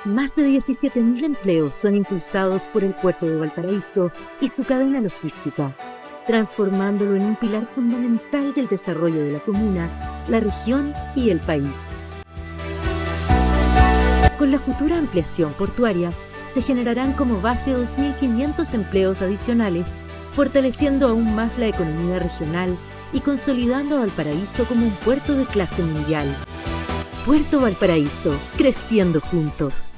Más de 17.000 empleos son impulsados por el puerto de Valparaíso y su cadena logística, transformándolo en un pilar fundamental del desarrollo de la comuna, la región y el país. Con la futura ampliación portuaria, se generarán como base 2.500 empleos adicionales, fortaleciendo aún más la economía regional y consolidando a Valparaíso como un puerto de clase mundial. Puerto Valparaíso, creciendo juntos.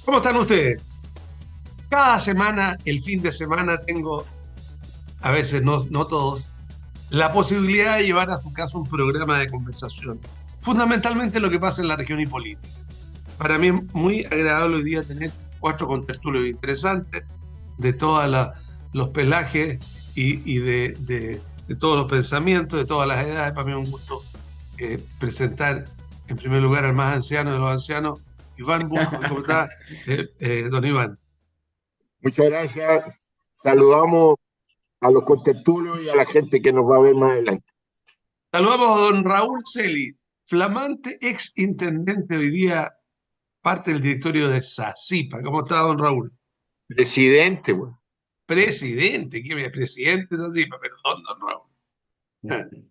¿Cómo están ustedes? Cada semana, el fin de semana, tengo, a veces no todos, la posibilidad de llevar a su casa un programa de conversación. Fundamentalmente lo que pasa en la región y política. Para mí es muy agradable hoy día tener 4 contertulios interesantes de todos los pelajes y de todos los pensamientos, de todas las edades. Para mí es un gusto presentar en primer lugar al más anciano de los ancianos, Iván Busco. ¿Cómo está, don Iván? Muchas gracias. Saludamos a los contertulios y a la gente que nos va a ver más adelante. Saludamos a don Raúl Celi, flamante ex intendente, hoy día parte del directorio de SACIPA. ¿Cómo está, don Raúl? Presidente, güey. Presidente, ¿quién es presidente de SACIPA? Perdón, don Raúl.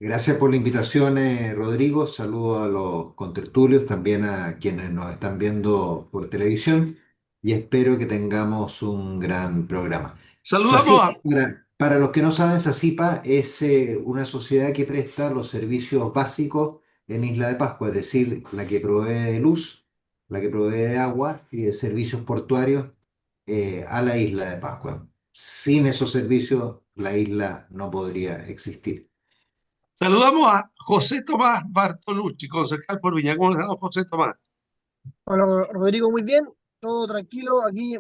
Gracias por la invitación, Rodrigo. Saludo a los contertulios, también a quienes nos están viendo por televisión y espero que tengamos un gran programa. Saludamos SACIPA, para los que no saben, SACIPA es una sociedad que presta los servicios básicos en Isla de Pascua, es decir, la que provee de luz, la que provee de agua y de servicios portuarios a la Isla de Pascua. Sin esos servicios, la isla no podría existir. Saludamos a José Tomás Bartolucci, concejal por Viña. ¿Cómo está, José Tomás? Hola Rodrigo, muy bien, todo tranquilo aquí.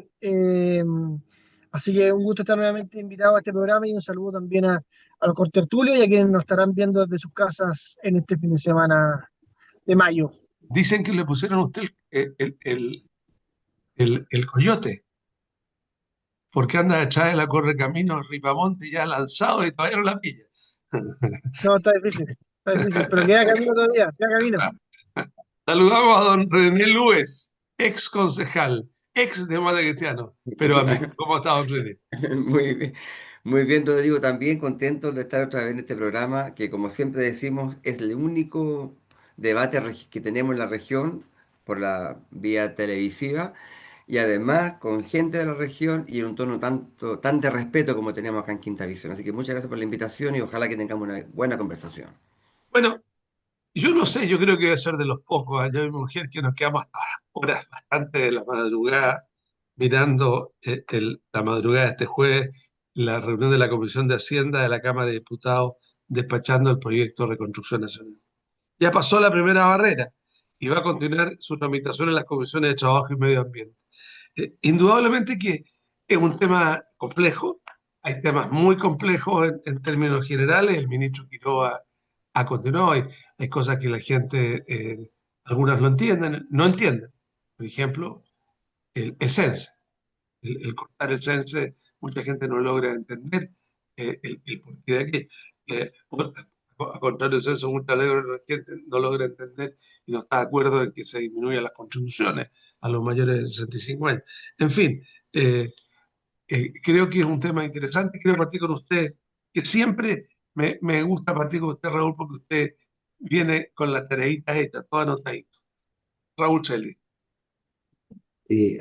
Así que un gusto estar nuevamente invitado a este programa y un saludo también a los contertulios y a quienes nos estarán viendo desde sus casas en este fin de semana de mayo. Dicen que le pusieron a usted el coyote, porque anda detrás de la Correcaminos Ripamonte ya lanzado y todavía no la pilla. No, está difícil, pero queda camino todavía, queda camino. Saludamos a don René Lues, ex concejal, ex de Madre Cristiano, pero amigo. ¿Cómo está, don René? Muy bien, Rodrigo, también contento de estar otra vez en este programa, que como siempre decimos, es el único debate que tenemos en la región por la vía televisiva y además con gente de la región y en un tono tan de respeto como teníamos acá en Quinta Visión. Así que muchas gracias por la invitación y ojalá que tengamos una buena conversación. Bueno, yo no sé, yo creo que debe ser de los pocos. Yo y mi mujer que nos quedamos hasta horas bastante de la madrugada mirando la madrugada de este jueves la reunión de la Comisión de Hacienda de la Cámara de Diputados despachando el proyecto de reconstrucción nacional. Ya pasó la primera barrera y va a continuar su tramitación en las comisiones de Trabajo y Medio Ambiente. Indudablemente que es un tema complejo, hay temas muy complejos en términos generales. El ministro Quiroga ha continuado, hay cosas que la gente, algunas no entienden. Por ejemplo, el CENSE, el cortar el CENSE, mucha gente no logra entender el porqué de aquí. A contrario del censo, mucha gente no logra entender y no está de acuerdo en que se disminuyan las contribuciones a los mayores de 65 años. En fin, creo que es un tema interesante. Quiero partir con usted, que siempre me gusta partir con usted, Raúl, porque usted viene con las tareitas hechas, todo anotadito. Raúl Celi.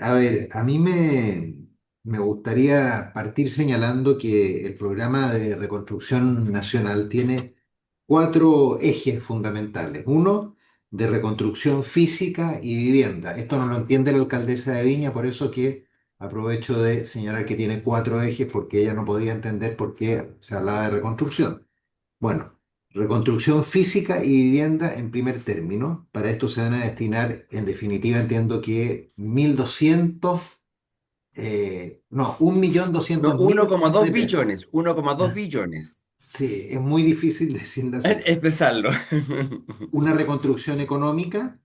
A ver, a mí me gustaría partir señalando que el programa de reconstrucción nacional tiene 4 ejes fundamentales. Uno, de reconstrucción física y vivienda. Esto no lo entiende la alcaldesa de Viña, por eso que aprovecho de señalar que tiene 4 ejes, porque ella no podía entender por qué se hablaba de reconstrucción. Bueno, reconstrucción física y vivienda en primer término. Para esto se van a destinar, en definitiva, entiendo que 1.200, no, 1.200.000 1,2 de pesos. billones, 1,2 billones. Sí, es muy difícil decirlo así. Expresarlo. Una reconstrucción económica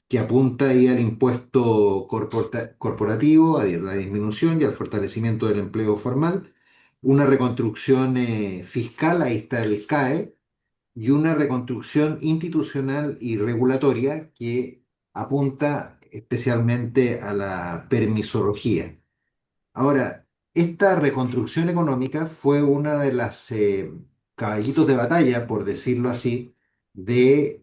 que apunta ahí al impuesto corporativo, a la disminución y al fortalecimiento del empleo formal, una reconstrucción fiscal, ahí está el CAE, y una reconstrucción institucional y regulatoria que apunta especialmente a la permisología. Ahora, esta reconstrucción económica fue una de las caballitos de batalla, por decirlo así, de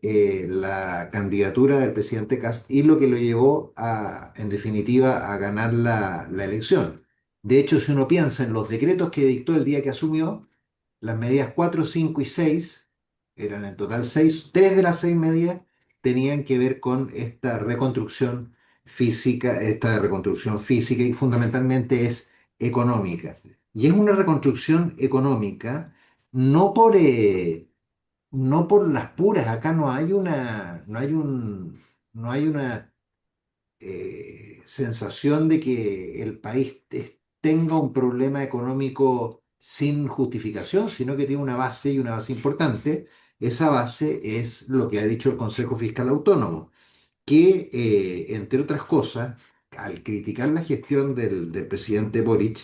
la candidatura del presidente Kast y lo que lo llevó a, en definitiva, a ganar la elección. De hecho, si uno piensa en los decretos que dictó el día que asumió, las medidas 4, 5 y 6 eran en total 6. 3 de las 6 medidas tenían que ver con esta reconstrucción física y fundamentalmente es económica. Y es una reconstrucción económica no no por las puras, acá no hay una sensación de que el país tenga un problema económico sin justificación, sino que tiene una base y una base importante. Esa base es lo que ha dicho el Consejo Fiscal Autónomo que, entre otras cosas, al criticar la gestión del presidente Boric,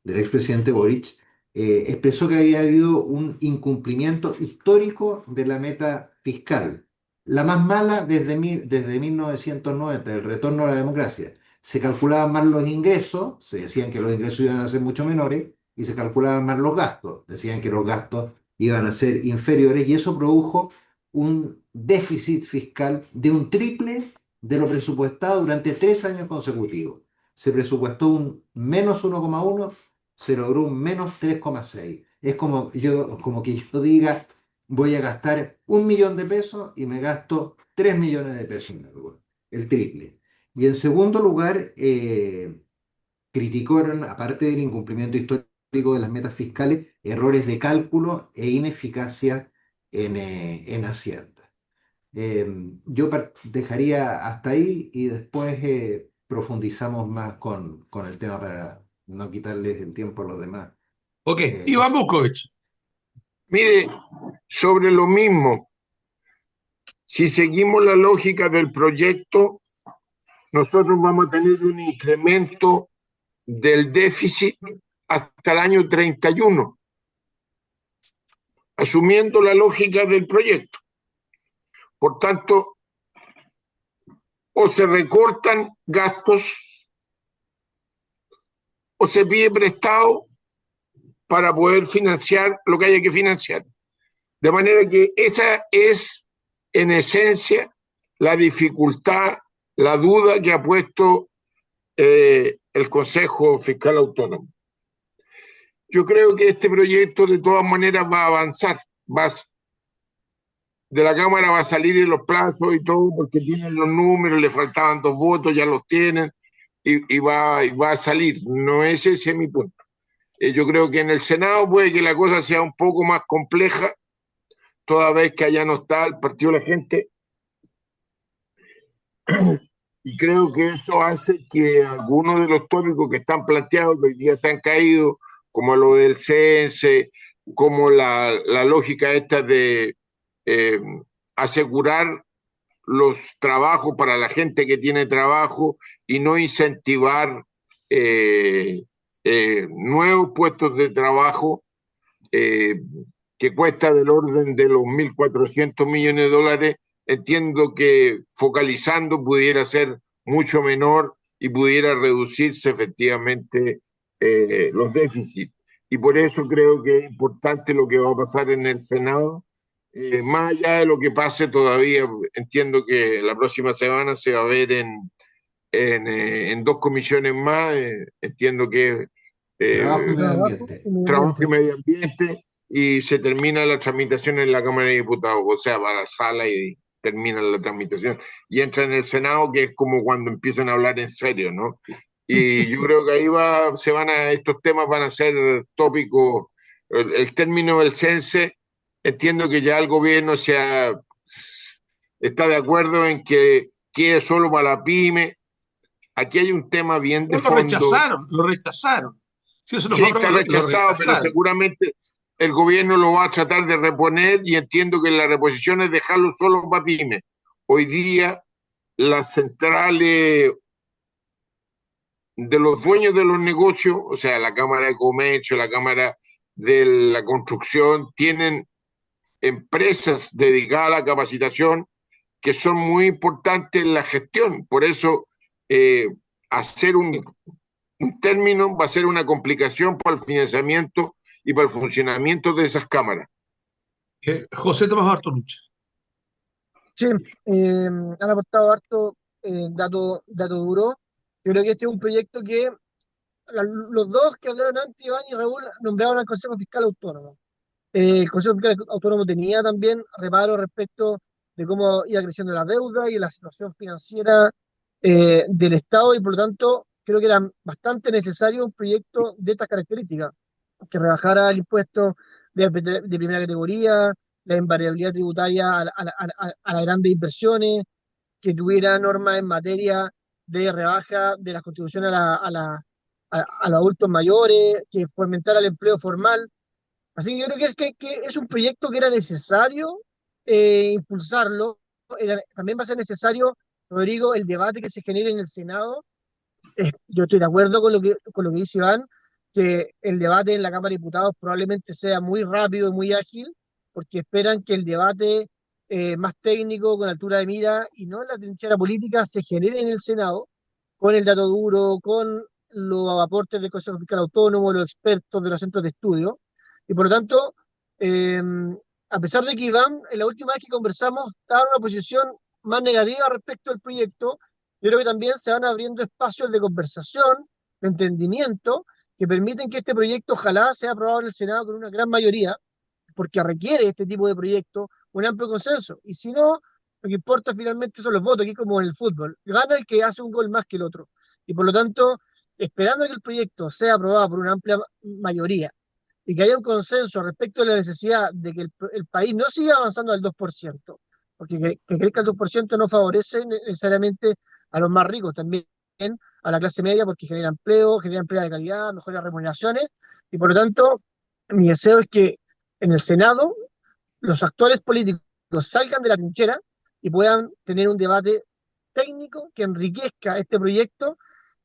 del expresidente Boric, expresó que había habido un incumplimiento histórico de la meta fiscal, la más mala desde 1990, el retorno a la democracia. Se calculaban mal los ingresos, se decían que los ingresos iban a ser mucho menores, y se calculaban mal los gastos, decían que los gastos iban a ser inferiores, y eso produjo un déficit fiscal de un triple de lo presupuestado durante 3 años consecutivos. Se presupuestó un -1,1, se logró un -3,6. Es como que yo diga, voy a gastar 1 millón de pesos y me gasto 3 millones de pesos en algo, el triple. Y en segundo lugar, criticaron, aparte del incumplimiento histórico de las metas fiscales, errores de cálculo e ineficacia en Hacienda. Dejaría hasta ahí y después profundizamos más con el tema para no quitarles el tiempo a los demás. Ok, Eh, Iván Buskovich. Mire, sobre lo mismo, si seguimos la lógica del proyecto, nosotros vamos a tener un incremento del déficit hasta el año 31, asumiendo la lógica del proyecto. Por tanto, o se recortan gastos o se pide prestado para poder financiar lo que haya que financiar. De manera que esa es, en esencia, la dificultad, la duda que ha puesto el Consejo Fiscal Autónomo. Yo creo que este proyecto de todas maneras va a avanzar, de la Cámara va a salir en los plazos y todo, porque tienen los números, le faltaban 2 votos, ya los tienen, y va a salir. No es ese mi punto. Yo creo que en el Senado puede que la cosa sea un poco más compleja, toda vez que allá no está el Partido de la Gente. Y creo que eso hace que algunos de los tópicos que están planteados, que hoy día se han caído, como lo del CENSE, como la lógica esta de asegurar los trabajos para la gente que tiene trabajo y no incentivar nuevos puestos de trabajo, que cuesta del orden de los 1.400 millones de dólares, entiendo que focalizando pudiera ser mucho menor y pudiera reducirse efectivamente los déficits. Y por eso creo que es importante lo que va a pasar en el Senado. Más allá de lo que pase todavía, entiendo que la próxima semana se va a ver en 2 comisiones más. Entiendo que Trabajo y medio Trabajo ambiente. y medio Trabajo y ambiente. Medio Ambiente, y se termina la tramitación en la Cámara de Diputados, o sea, va a la sala y termina la tramitación. Y entra en el Senado, que es como cuando empiezan a hablar en serio, ¿no? Y yo creo que ahí estos temas van a ser tópicos. El término del CENSE, entiendo que ya el gobierno está de acuerdo en que quede solo para la pyme. Aquí hay un tema bien de No lo fondo. rechazaron, lo rechazaron. Si eso no Sí, fue está aprobado, lo rechazado, pero rechazaron. seguramente el gobierno lo va a tratar de reponer, y entiendo que la reposición es dejarlo solo para pymes. Hoy día las centrales de los dueños de los negocios, o sea, la Cámara de Comercio, la Cámara de la Construcción, tienen empresas dedicadas a la capacitación que son muy importantes en la gestión. Por eso, hacer un término va a ser una complicación para el financiamiento y para el funcionamiento de esas cámaras. José Tomás Bartolucci. Sí, han aportado harto dato duro. Yo creo que este es un proyecto que los dos que hablaron antes, Iván y Raúl, nombraron al Consejo Fiscal Autónomo. El Consejo Fiscal Autónomo tenía también reparo respecto de cómo iba creciendo la deuda y la situación financiera del Estado, y por lo tanto creo que era bastante necesario un proyecto de estas características, que rebajara el impuesto de primera categoría, la invariabilidad tributaria a las grandes inversiones, que tuviera normas en materia de rebaja de las contribuciones a los adultos mayores, que fomentara el empleo formal. Así que yo creo que es un proyecto que era necesario impulsarlo. También va a ser necesario, Rodrigo, el debate que se genere en el Senado. Yo estoy de acuerdo con lo que dice Iván, que el debate en la Cámara de Diputados probablemente sea muy rápido y muy ágil, porque esperan que el debate más técnico, con altura de mira y no en la trinchera política, se genere en el Senado, con el dato duro, con los aportes del Consejo Fiscal Autónomo, los expertos de los centros de estudio. Y por lo tanto, eh, a pesar de que Iván, en la última vez que conversamos, estaba en una posición más negativa respecto al proyecto, yo creo que también se van abriendo espacios de conversación, de entendimiento, que permiten que este proyecto ojalá sea aprobado en el Senado con una gran mayoría, porque requiere este tipo de proyecto un amplio consenso. Y si no, lo que importa finalmente son los votos, aquí como en el fútbol. Gana el que hace un gol más que el otro. Y por lo tanto, esperando que el proyecto sea aprobado por una amplia mayoría y que haya un consenso respecto de la necesidad de que el país no siga avanzando al 2%, porque que crezca el 2% no favorece necesariamente a los más ricos, también a la clase media, porque genera empleo de calidad, mejores remuneraciones, y por lo tanto, mi deseo es que en el Senado los actores políticos salgan de la trinchera y puedan tener un debate técnico que enriquezca este proyecto,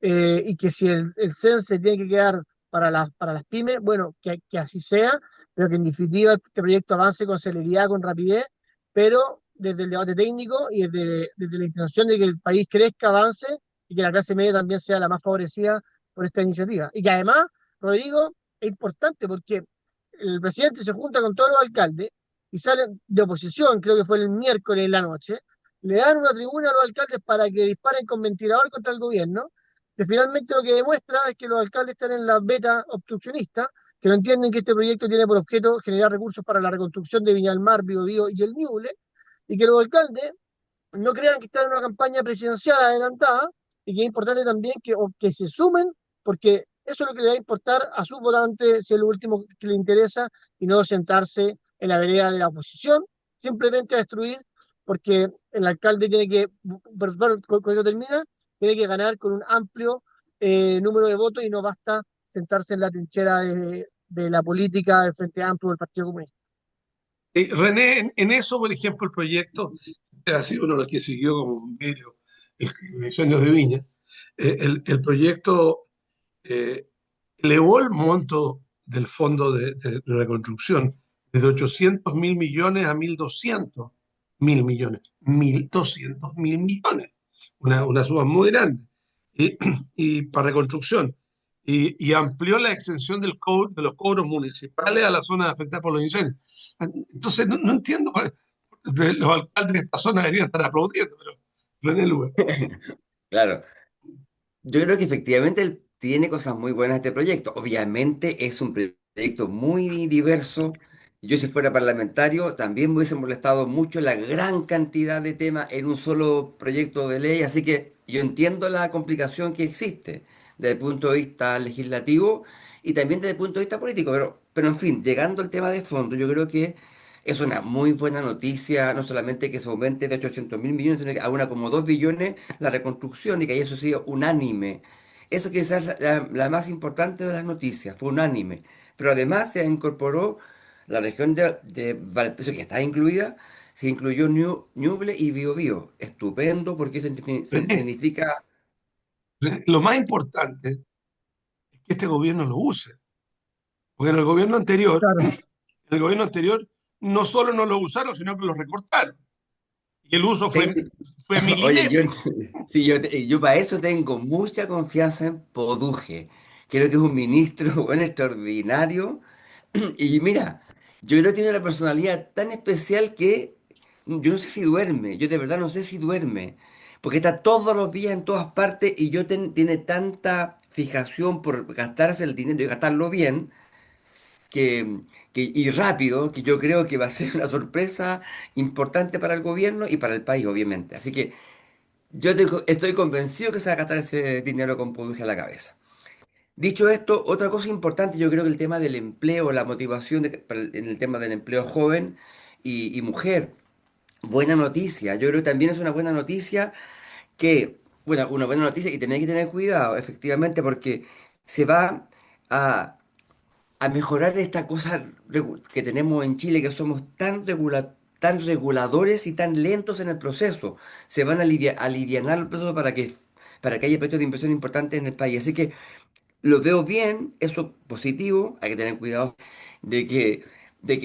y que si el CENSE tiene que quedar para las pymes, bueno, que así sea, pero que en definitiva este proyecto avance con celeridad, con rapidez, pero desde el debate técnico y desde la intención de que el país crezca, avance y que la clase media también sea la más favorecida por esta iniciativa. Y que además, Rodrigo, es importante porque el presidente se junta con todos los alcaldes y salen de oposición, creo que fue el miércoles en la noche, le dan una tribuna a los alcaldes para que disparen con ventilador contra el gobierno, que finalmente lo que demuestra es que los alcaldes están en la beta obstruccionista, que no entienden que este proyecto tiene por objeto generar recursos para la reconstrucción de Viña del Mar, Biobío y el Ñuble, y que los alcaldes no crean que están en una campaña presidencial adelantada, y que es importante también que se sumen, porque eso es lo que le va a importar a sus votantes, si es lo último que le interesa, y no sentarse en la vereda de la oposición, simplemente a destruir, porque el alcalde tiene que, perdón, con eso termina, tiene que ganar con un amplio número de votos, y no basta sentarse en la trinchera de la política del Frente Amplio del Partido Comunista. René, en eso, por ejemplo, el proyecto ha sido uno de los que siguió como un vidrio Incendios de Viña. El proyecto elevó el monto del fondo de reconstrucción desde 800.000 millones a 1.200.000 millones. 1.200.000 millones. Una suma muy grande. Y para reconstrucción. Y amplió la exención de los cobros municipales a las zonas afectadas por los incendios. Entonces, no entiendo, los alcaldes de esta zona deberían estar aplaudiendo, pero René Lugar. Claro, yo creo que efectivamente él tiene cosas muy buenas este proyecto. Obviamente es un proyecto muy diverso. Yo si fuera parlamentario también me hubiese molestado mucho la gran cantidad de temas en un solo proyecto de ley, así que yo entiendo la complicación que existe desde el punto de vista legislativo y también desde el punto de vista político, pero en fin, llegando al tema de fondo, yo creo que es una muy buena noticia, no solamente que se aumente de 800.000 millones, sino que a una como 2 billones la reconstrucción y que eso sea unánime. Eso quizás es la más importante de las noticias, fue unánime. Pero además se incorporó la región de Valparaíso, que está incluida, se incluyó Ñuble y Biobío. Estupendo, porque eso significa Lo más importante es que este gobierno lo use, porque Claro, en el gobierno anterior no solo no lo usaron, sino que lo recortaron. Y el uso Ten- fue Oye, milimétrico. sí, yo para eso tengo mucha confianza en Poduje. Creo que es un ministro bueno, extraordinario. Y mira, yo creo que tiene una personalidad tan especial que yo no sé si duerme. Yo de verdad no sé si duerme. Porque está todos los días en todas partes y tiene tanta fijación por gastarse el dinero y gastarlo bien que, y rápido, que yo creo que va a ser una sorpresa importante para el gobierno y para el país, obviamente. Así que estoy convencido que se va a gastar ese dinero con Poduje a la cabeza. Dicho esto, otra cosa importante, yo creo que el tema del empleo, la motivación en el tema del empleo joven y mujer, buena noticia. Yo creo que también es una buena noticia que, bueno, una buena noticia y tenéis que tener cuidado, efectivamente, porque se va a a mejorar esta cosa que tenemos en Chile, que somos tan reguladores y tan lentos en el proceso. Se van a alivianar los procesos para que haya proyectos de inversión importantes en el país. Así que lo veo bien, eso positivo, hay que tener cuidado de que, de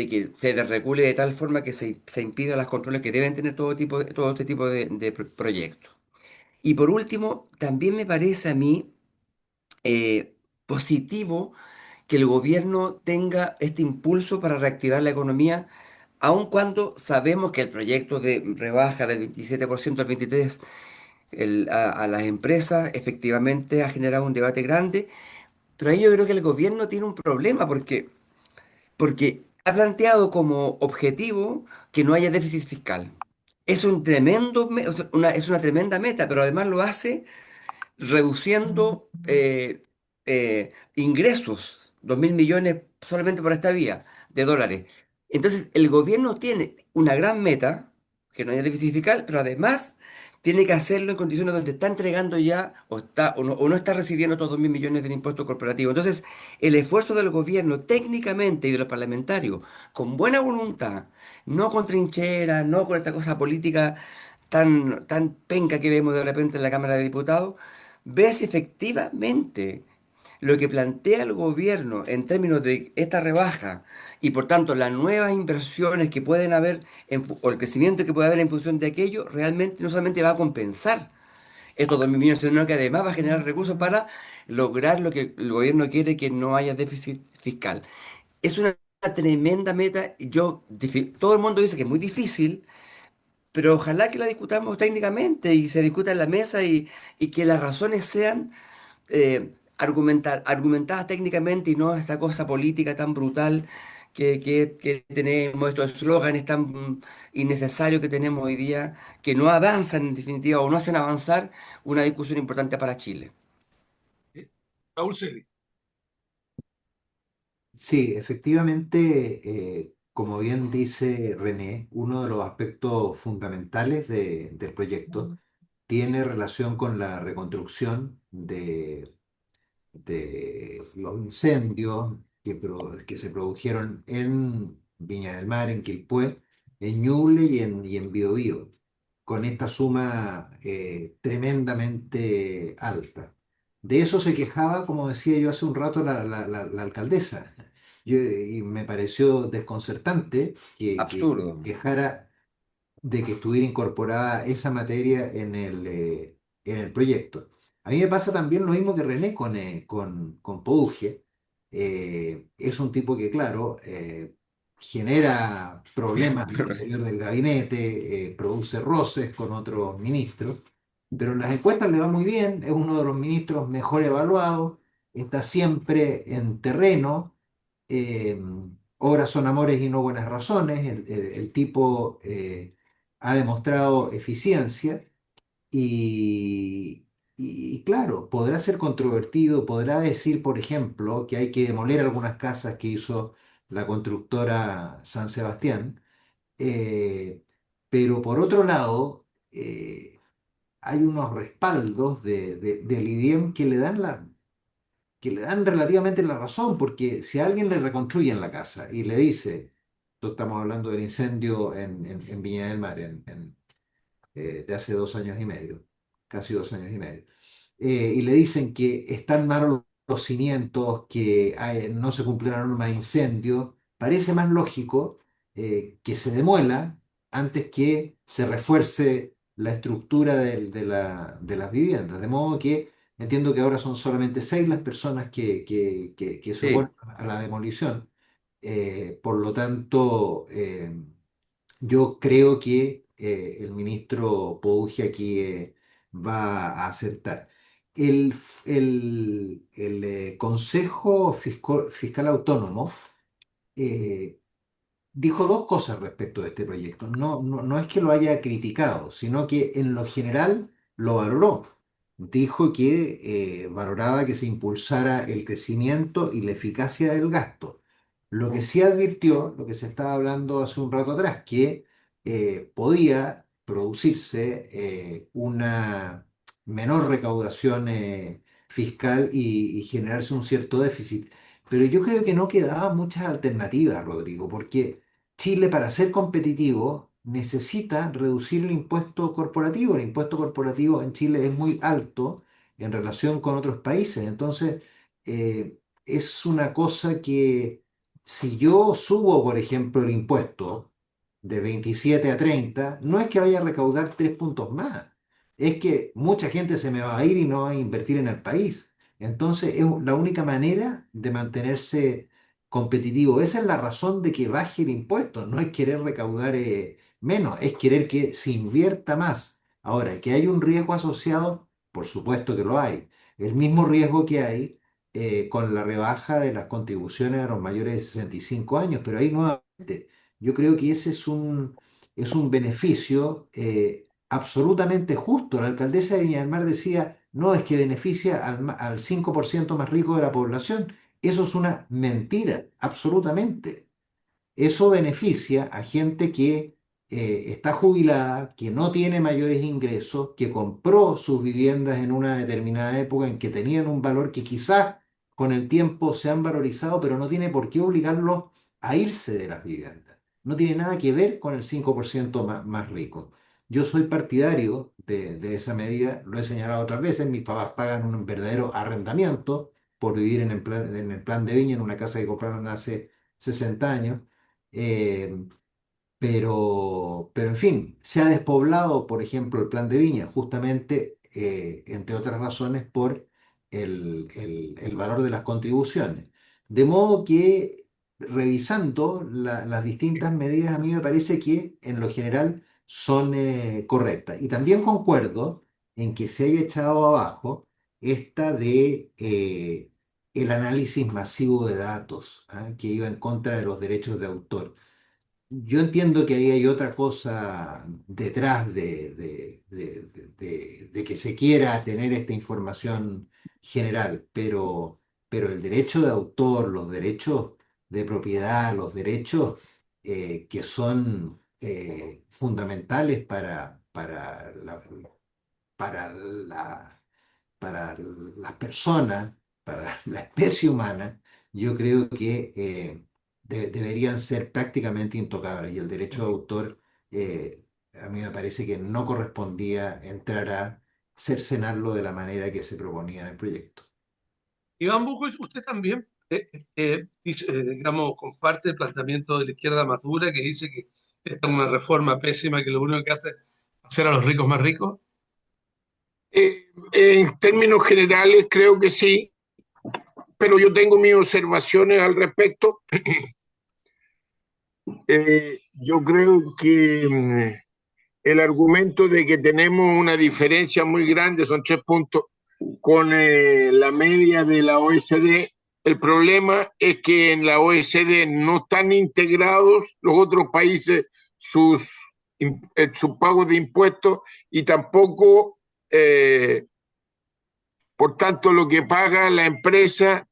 que se desregule de tal forma que se impida los controles que deben tener todo este tipo de proyectos. Y por último, también me parece a mí positivo que el gobierno tenga este impulso para reactivar la economía, aun cuando sabemos que el proyecto de rebaja del 27% al 23% a las empresas efectivamente ha generado un debate grande, pero ahí yo creo que el gobierno tiene un problema porque ha planteado como objetivo que no haya déficit fiscal. Es un es una tremenda meta, pero además lo hace reduciendo ingresos, 2.000 millones solamente por esta vía de dólares. Entonces, el gobierno tiene una gran meta, que no haya déficit fiscal, pero además tiene que hacerlo en condiciones donde está entregando ya o no está recibiendo estos 2.000 millones del impuesto corporativo. Entonces, el esfuerzo del gobierno técnicamente y de los parlamentarios, con buena voluntad, no con trincheras, no con esta cosa política tan penca que vemos de repente en la Cámara de Diputados, ver si efectivamente lo que plantea el gobierno en términos de esta rebaja y por tanto las nuevas inversiones que pueden haber o el crecimiento que puede haber en función de aquello realmente no solamente va a compensar estos 2.000 millones, sino que además va a generar recursos para lograr lo que el gobierno quiere, que no haya déficit fiscal. Es una tremenda meta. Todo el mundo dice que es muy difícil, pero ojalá que la discutamos técnicamente y se discuta en la mesa y que las razones sean argumentadas técnicamente y no esta cosa política tan brutal que tenemos, estos eslóganes tan innecesarios que tenemos hoy día, que no avanzan en definitiva o no hacen avanzar una discusión importante para Chile. ¿Eh? Raúl Celi. Sí, efectivamente, como bien dice René, uno de los aspectos fundamentales del proyecto tiene relación con la reconstrucción de los incendios que se produjeron en Viña del Mar, en Quilpué, en Ñuble y en Biobío, con esta suma tremendamente alta. De eso se quejaba, como decía yo hace un rato, la alcaldesa. Y me pareció desconcertante que se Absurdo. quejara de que estuviera incorporada esa materia en el proyecto. A mí me pasa también lo mismo que René con Pouge. Es un tipo que, claro, genera problemas al interior del gabinete, produce roces con otros ministros, pero en las encuestas le va muy bien, es uno de los ministros mejor evaluados, está siempre en terreno. eh, Obras son amores y no buenas razones. El tipo ha demostrado eficiencia y, y claro, podrá ser controvertido, podrá decir, por ejemplo, que hay que demoler algunas casas que hizo la constructora San Sebastián, eh, pero por otro lado, hay unos respaldos del IDIEM que le dan relativamente la razón, porque si a alguien le reconstruyen la casa y le dice, Esto estamos hablando del incendio en Viña del Mar, de hace 2 años y medio, casi 2 años y medio. Y le dicen que están malos los cimientos, que no se cumplió la norma de incendio. Parece más lógico que se demuela antes que se refuerce la estructura de las viviendas. De modo que entiendo que ahora son solamente 6 las personas que se oponen Sí, a la demolición. Por lo tanto, yo creo que el ministro Pouge aquí va a acertar. El Consejo Fiscal Autónomo eh, dijo dos cosas respecto de este proyecto. No es que lo haya criticado, sino que en lo general lo valoró. Dijo que valoraba que se impulsara el crecimiento y la eficacia del gasto. Lo que sí advirtió, lo que se estaba hablando hace un rato atrás, que podía producirse una menor recaudación fiscal y generarse un cierto déficit. Pero yo creo que no quedaban muchas alternativas, Rodrigo, porque Chile, para ser competitivo, necesita reducir el impuesto corporativo. El impuesto corporativo en Chile es muy alto en relación con otros países. Entonces, es una cosa que si yo subo, por ejemplo, el impuesto de 27 a 30, no es que vaya a recaudar 3 puntos más. Es que mucha gente se me va a ir y no va a invertir en el país. Entonces, es la única manera de mantenerse competitivo. Esa es la razón de que baje el impuesto. No es querer recaudar menos, es querer que se invierta más. Ahora, que hay un riesgo asociado, por supuesto que lo hay. El mismo riesgo que hay con la rebaja de las contribuciones a los mayores de 65 años, pero ahí nuevamente, yo creo que ese es un beneficio absolutamente justo. La alcaldesa de Viña del Mar decía, no, es que beneficia al 5% más rico de la población. Eso es una mentira, absolutamente. Eso beneficia a gente que está jubilada, que no tiene mayores ingresos, que compró sus viviendas en una determinada época en que tenían un valor que quizás con el tiempo se han valorizado, pero no tiene por qué obligarlos a irse de las viviendas. No tiene nada que ver con el 5% más rico. Yo soy partidario de esa medida, lo he señalado otras veces, mis papás pagan un verdadero arrendamiento por vivir en el plan de Viña, en una casa que compraron hace 60 años. Eh, pero en fin, se ha despoblado, por ejemplo, el Plan de Viña, justamente, entre otras razones, por el valor de las contribuciones. De modo que, revisando las distintas medidas, a mí me parece que en lo general son correctas. Y también concuerdo en que se haya echado abajo esta de el análisis masivo de datos, ¿ah? Que iba en contra de los derechos de autor. Yo entiendo que ahí hay otra cosa detrás de que se quiera tener esta información general, pero el derecho de autor, los derechos de propiedad, los derechos que son fundamentales para la, para las personas, para la especie humana, yo creo que deberían ser prácticamente intocables. Y el derecho de autor, a mí me parece que no correspondía entrar a cercenarlo de la manera que se proponía en el proyecto. Iván Buco, usted también, digamos, comparte el planteamiento de la izquierda más dura que dice que esta es una reforma pésima que lo único que hace es hacer a los ricos más ricos. En términos generales creo que sí, pero yo tengo mis observaciones al respecto. Yo creo que el argumento de que tenemos una diferencia muy grande, son 3 puntos, con la media de la OECD. El problema es que en la OECD no están integrados los otros países sus pagos de impuestos y tampoco, por tanto, lo que paga la empresa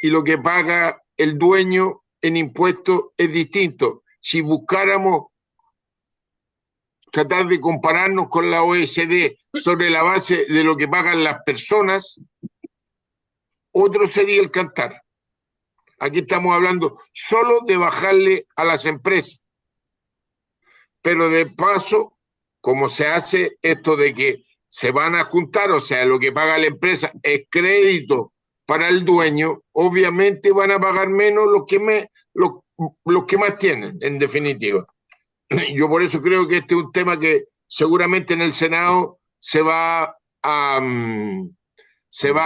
y lo que paga el dueño en impuestos es distinto. Si buscáramos tratar de compararnos con la OECD sobre la base de lo que pagan las personas, otro sería el cantar. Aquí estamos hablando solo de bajarle a las empresas. Pero de paso, como se hace esto de que se van a juntar, o sea, lo que paga la empresa es crédito para el dueño, obviamente van a pagar menos los que más tienen, en definitiva. Yo por eso creo que este es un tema que seguramente en el Senado se va a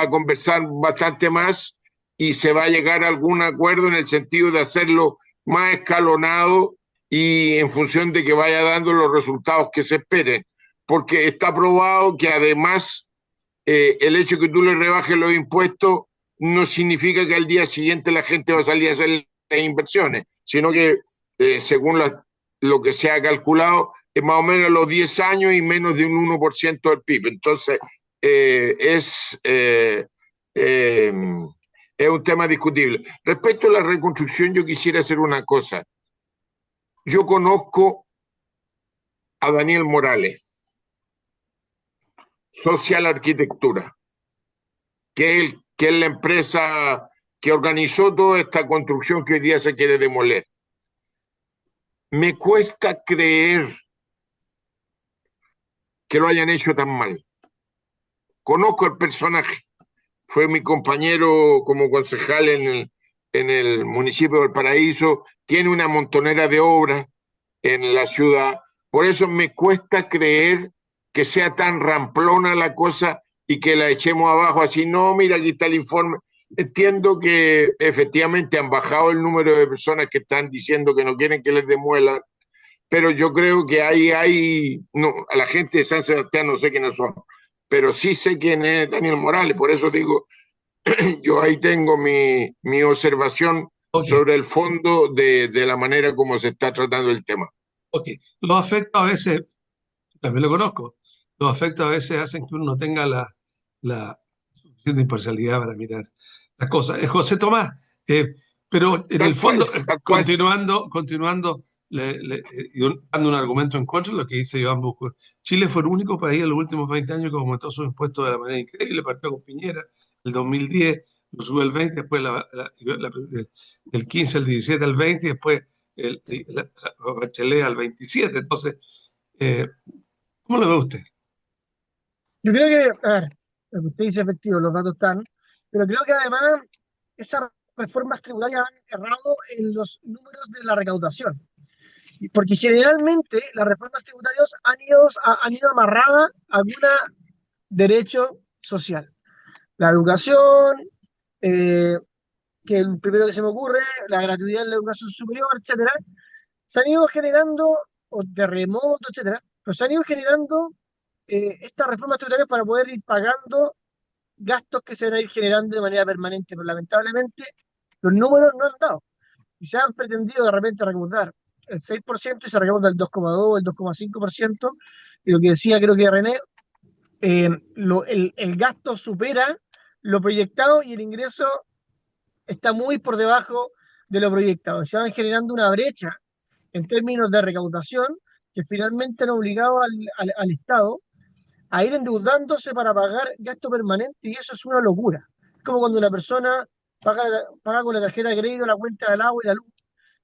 conversar bastante más y se va a llegar a algún acuerdo en el sentido de hacerlo más escalonado y en función de que vaya dando los resultados que se esperen. Porque está probado que además el hecho de que tú le rebajes los impuestos no significa que al día siguiente la gente va a salir a hacer las inversiones, sino que según lo que se ha calculado, es más o menos los 10 años y menos de un 1% del PIB. Entonces, es un tema discutible. Respecto a la reconstrucción, yo quisiera hacer una cosa. Yo conozco a Daniel Morales, Social Arquitectura, que es la empresa que organizó toda esta construcción que hoy día se quiere demoler. Me cuesta creer que lo hayan hecho tan mal. Conozco el personaje, fue mi compañero como concejal en el municipio de Valparaíso, tiene una montonera de obras en la ciudad, por eso me cuesta creer que sea tan ramplona la cosa y que la echemos abajo así, no, mira, aquí está el informe. Entiendo que efectivamente han bajado el número de personas que están diciendo que no quieren que les demuelan, pero yo creo que no, a la gente de San Sebastián no sé quiénes son, pero sí sé quién es Daniel Morales, por eso digo, yo ahí tengo mi observación sobre el fondo de la manera como se está tratando el tema. Ok, los afectos a veces, también lo conozco, los afectos a veces hacen que uno no tenga la suficiente imparcialidad para mirar las cosas. José Tomás, pero en el fondo, continuando, y dando un argumento en contra de lo que dice Iván Busco, Chile fue el único país en los últimos 20 años que aumentó sus impuestos de la manera increíble, partió con Piñera, el 2010, lo subió al 20, después del 15 al 17 al 20, y después la Bachelet al 27. Entonces, ¿cómo lo ve usted? Yo creo que, a ver, lo que usted dice es efectivo, los datos están, pero creo que además esas reformas tributarias han errado en los números de la recaudación. Porque generalmente las reformas tributarias han ido amarradas a algún derecho social. La educación, que es el primero que se me ocurre, la gratuidad en la educación superior, etcétera, se han ido generando, o terremotos, etcétera, pero se han ido generando estas reformas tributarias para poder ir pagando gastos que se van a ir generando de manera permanente, pero lamentablemente los números no han dado. Y se han pretendido de repente recaudar el 6% y se recauda el 2,2, el 2,5%, y lo que decía creo que René, el gasto supera lo proyectado y el ingreso está muy por debajo de lo proyectado. Se van generando una brecha en términos de recaudación que finalmente han obligado al Estado a ir endeudándose para pagar gasto permanente y eso es una locura. Es como cuando una persona paga con la tarjeta de crédito la cuenta del agua y la luz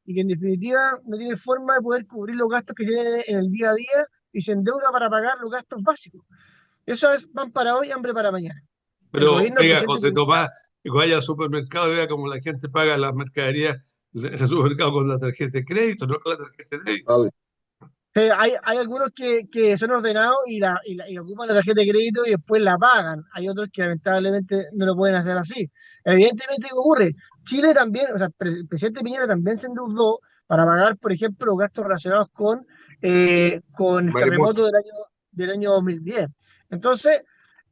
y que en definitiva no tiene forma de poder cubrir los gastos que tiene en el día a día y se endeuda para pagar los gastos básicos. Eso es pan para hoy, hambre para mañana. Pero, oiga, José Tomás, que vaya al supermercado y vea cómo la gente paga las mercaderías en el supermercado con la tarjeta de crédito, no con la tarjeta de débito. Hay algunos que son ordenados y ocupan la tarjeta de crédito y después la pagan. Hay otros que lamentablemente no lo pueden hacer así. Evidentemente, ¿qué ocurre? Chile también, o sea, el presidente Piñera también se endeudó para pagar, por ejemplo, los gastos relacionados con el terremoto del año 2010. Entonces,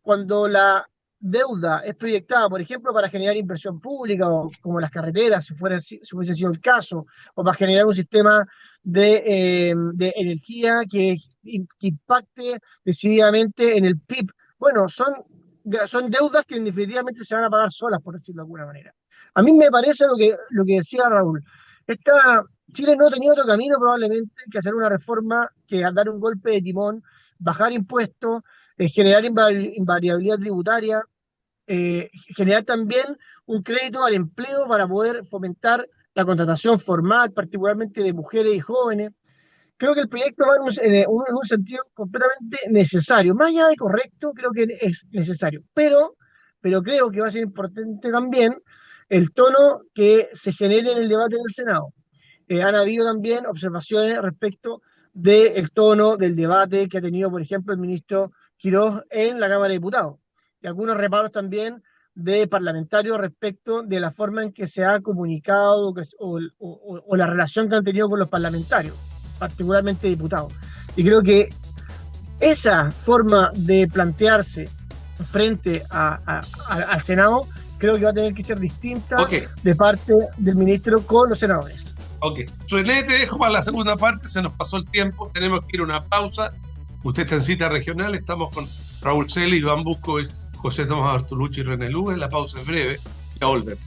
cuando la deuda es proyectada, por ejemplo, para generar inversión pública, o como las carreteras, si hubiese sido el caso, o para generar un sistema de energía que impacte decididamente en el PIB. Bueno, son deudas que definitivamente se van a pagar solas, por decirlo de alguna manera. A mí me parece lo que decía Raúl. Chile no tenía otro camino probablemente que hacer una reforma, que dar un golpe de timón, bajar impuestos, generar invariabilidad tributaria, generar también un crédito al empleo para poder fomentar la contratación formal, particularmente de mujeres y jóvenes. Creo que el proyecto va en un sentido completamente necesario. Más allá de correcto, creo que es necesario. Pero creo que va a ser importante también el tono que se genere en el debate del Senado. Han habido también observaciones respecto del tono del debate que ha tenido, por ejemplo, el ministro Quirós en la Cámara de Diputados. Y algunos reparos también de parlamentarios respecto de la forma en que se ha comunicado o la relación que han tenido con los parlamentarios, particularmente diputados. Y creo que esa forma de plantearse frente al Senado, creo que va a tener que ser distinta Ok, de parte del ministro con los senadores. ok. René, te dejo para la segunda parte, se nos pasó el tiempo, tenemos que ir a una pausa. Usted está en Cita Regional, estamos con Raúl Celi, Iván Busco, José Tomás Bartolucci y René Lugo. La pausa es breve, ya volvemos.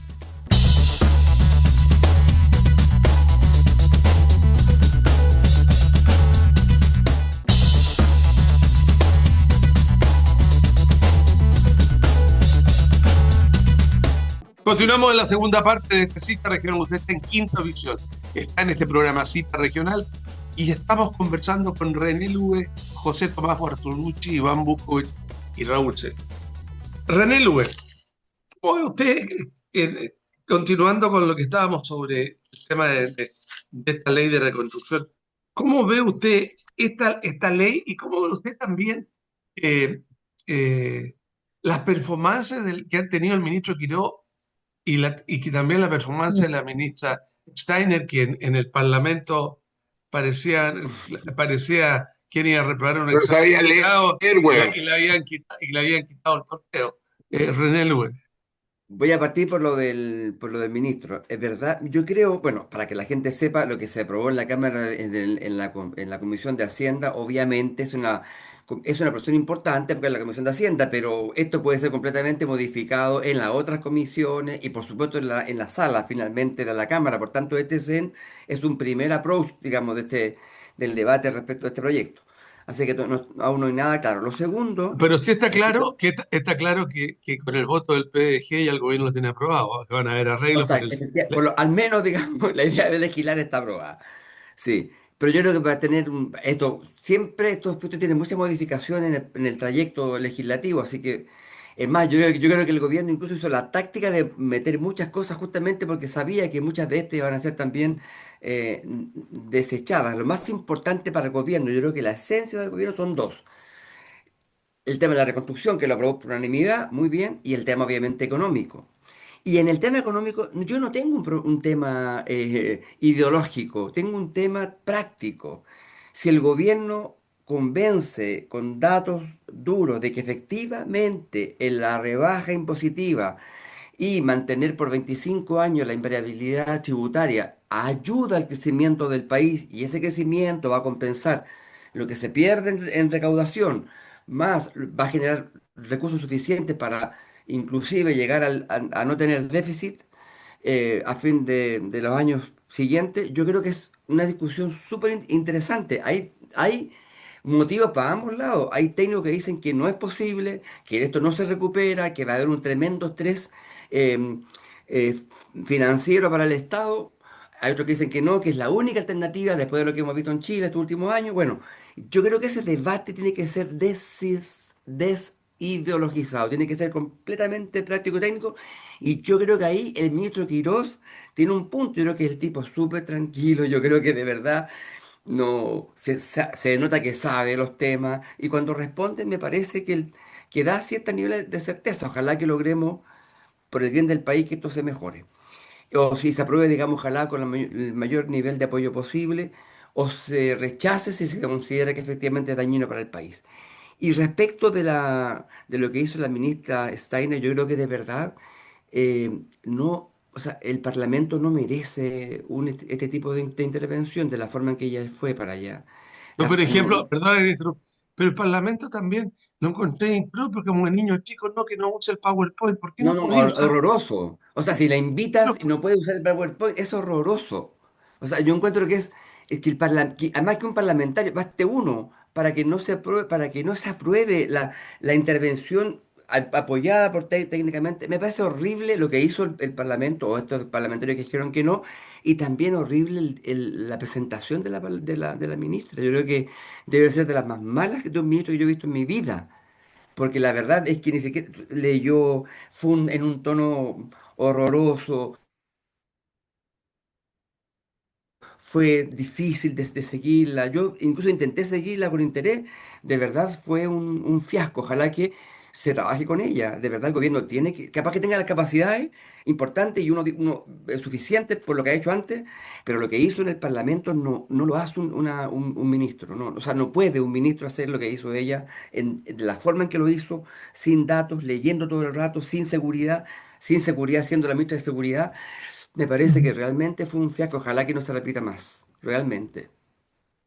Continuamos en la segunda parte de este Cita Regional. Usted está en Quinta Visión, está en este programa Cita Regional y estamos conversando con René Lugue, José Tomás Bartolucci, Iván Buscovich y Raúl C. René Lugue, ¿cómo ve usted, continuando con lo que estábamos sobre el tema de esta ley de reconstrucción, cómo ve usted esta ley y cómo ve usted también eh, eh, las performances que ha tenido el ministro Quiró y que también la performance de la ministra Steiner, que en el Parlamento parecía quien iba a reparar un No examen sabía de grado leer, weón. y le habían quitado el sorteo. René Lugue. Voy a partir por lo del ministro. Es verdad, yo creo, bueno, para que la gente sepa lo que se aprobó en la Cámara, en la Comisión de Hacienda, obviamente es una cuestión importante porque es la Comisión de Hacienda, pero esto puede ser completamente modificado en las otras comisiones y por supuesto en la sala finalmente de la Cámara. Por tanto, es un primer approach, digamos, del debate respecto a este proyecto. Así que aún no hay nada claro. Lo segundo, Pero usted está es que claro está claro que con el voto del PDG ya el gobierno lo tiene aprobado, que van a haber o arreglos sea, porque al menos, digamos, la idea de legislar está aprobada. Sí, pero yo creo que va a tener siempre estos aspectos tienen mucha modificación en el trayecto legislativo, así que, es más, yo creo que el gobierno incluso hizo la táctica de meter muchas cosas justamente porque sabía que muchas de estas iban a ser también desechadas. Lo más importante para el gobierno, yo creo que la esencia del gobierno son dos. El tema de la reconstrucción, que lo aprobó por unanimidad, muy bien, y el tema obviamente económico. Y en el tema económico, yo no tengo un tema ideológico, tengo un tema práctico. Si el gobierno convence con datos duros de que efectivamente en la rebaja impositiva y mantener por 25 años la invariabilidad tributaria ayuda al crecimiento del país y ese crecimiento va a compensar lo que se pierde en recaudación, más va a generar recursos suficientes para inclusive llegar a no tener déficit a fin de los años siguientes, yo creo que es una discusión súper interesante. Hay motivos para ambos lados. Hay técnicos que dicen que no es posible, que esto no se recupera, que va a haber un tremendo estrés eh, eh, financiero para el Estado. Hay otros que dicen que no, que es la única alternativa después de lo que hemos visto en Chile estos últimos años. Bueno, yo creo que ese debate tiene que ser desideologizado, tiene que ser completamente práctico y técnico. Y yo creo que ahí el ministro Quirós tiene un punto. Yo creo que el tipo es súper tranquilo. Yo creo que de verdad no se nota que sabe los temas. Y cuando responde, me parece que da cierto nivel de certeza. Ojalá que logremos, por el bien del país, que esto se mejore. O si se apruebe, digamos, ojalá con el mayor nivel de apoyo posible, o se rechace si se considera que efectivamente es dañino para el país. Y respecto de lo que hizo la ministra Steiner, yo creo que de verdad no, o sea, el Parlamento no merece este tipo de intervención de la forma en que ella fue para allá. no, por No, ejemplo, perdón, pero el Parlamento también lo encontré impropio como un niño chico, no que no use el PowerPoint, ¿por qué no, no no, podía usar? horroroso. O sea, si la invitas Pero, y no puede usar el PowerPoint, es horroroso. O sea, yo encuentro es que además que un parlamentario, baste uno para que no se apruebe, para que no se apruebe la intervención apoyada técnicamente. Me parece horrible lo que hizo el Parlamento, o estos parlamentarios que dijeron que no, y también horrible la presentación de la ministra. Yo creo que debe ser de las más malas de un ministro que yo he visto en mi vida, porque la verdad es que ni siquiera leyó, en un tono horroroso. Fue difícil de seguirla. Yo incluso intenté seguirla con interés. De verdad fue un fiasco. Ojalá que se trabaje con ella. De verdad el gobierno tiene que, capaz que tenga las capacidades importantes y uno suficientes por lo que ha hecho antes, pero lo que hizo en el Parlamento no lo hace un ministro. No, o sea, no puede un ministro hacer lo que hizo ella de la forma en que lo hizo, sin datos, leyendo todo el rato, sin seguridad, siendo la ministra de Seguridad. Me parece que realmente fue un fiasco. Ojalá que no se repita más. Realmente.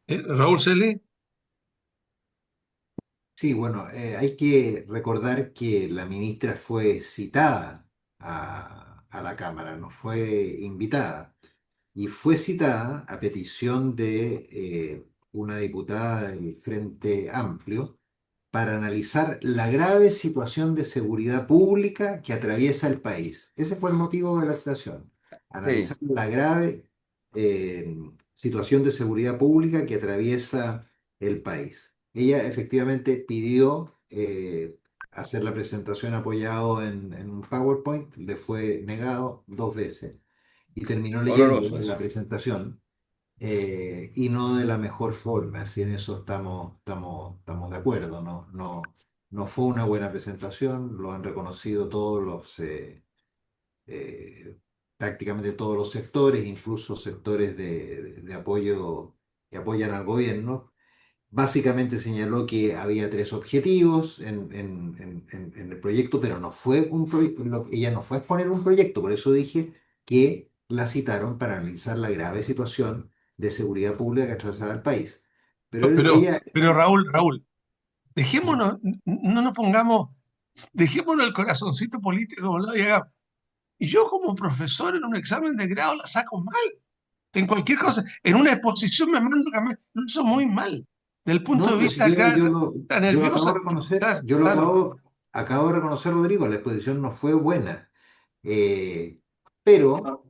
Raúl Celi, Sí, bueno, hay que recordar que la ministra fue citada a la Cámara, no fue invitada. Y fue citada a petición de una diputada del Frente Amplio para analizar la grave situación de seguridad pública que atraviesa el país. Ese fue el motivo de la citación. Sí. Analizar la grave situación de seguridad pública que atraviesa el país. Ella efectivamente pidió hacer la presentación apoyado en un PowerPoint, le fue negado 2 veces y terminó leyendo Horroroso la eso. presentación y no de la mejor forma, así en eso estamos de acuerdo, no fue una buena presentación, lo han reconocido eh, prácticamente todos los sectores, incluso sectores de apoyo que apoyan al gobierno. Básicamente señaló que había 3 objetivos en el proyecto, pero no fue un proyecto, ella no fue a exponer un proyecto, por eso dije que la citaron para analizar la grave situación de seguridad pública que atravesaba el país. Pero ella, pero Raúl, sí, dejémonos, no nos pongamos, dejémonos el corazoncito político como lo hagamos. Y yo como profesor en un examen de grado la saco mal. En cualquier cosa, en una exposición me mando a lo hizo muy mal. Del punto no, de pero si vista yo, acá, yo lo, está yo lo acabo nerviosa. de reconocer, Claro, claro. acabo de reconocer, Rodrigo, la exposición no fue buena. Eh, pero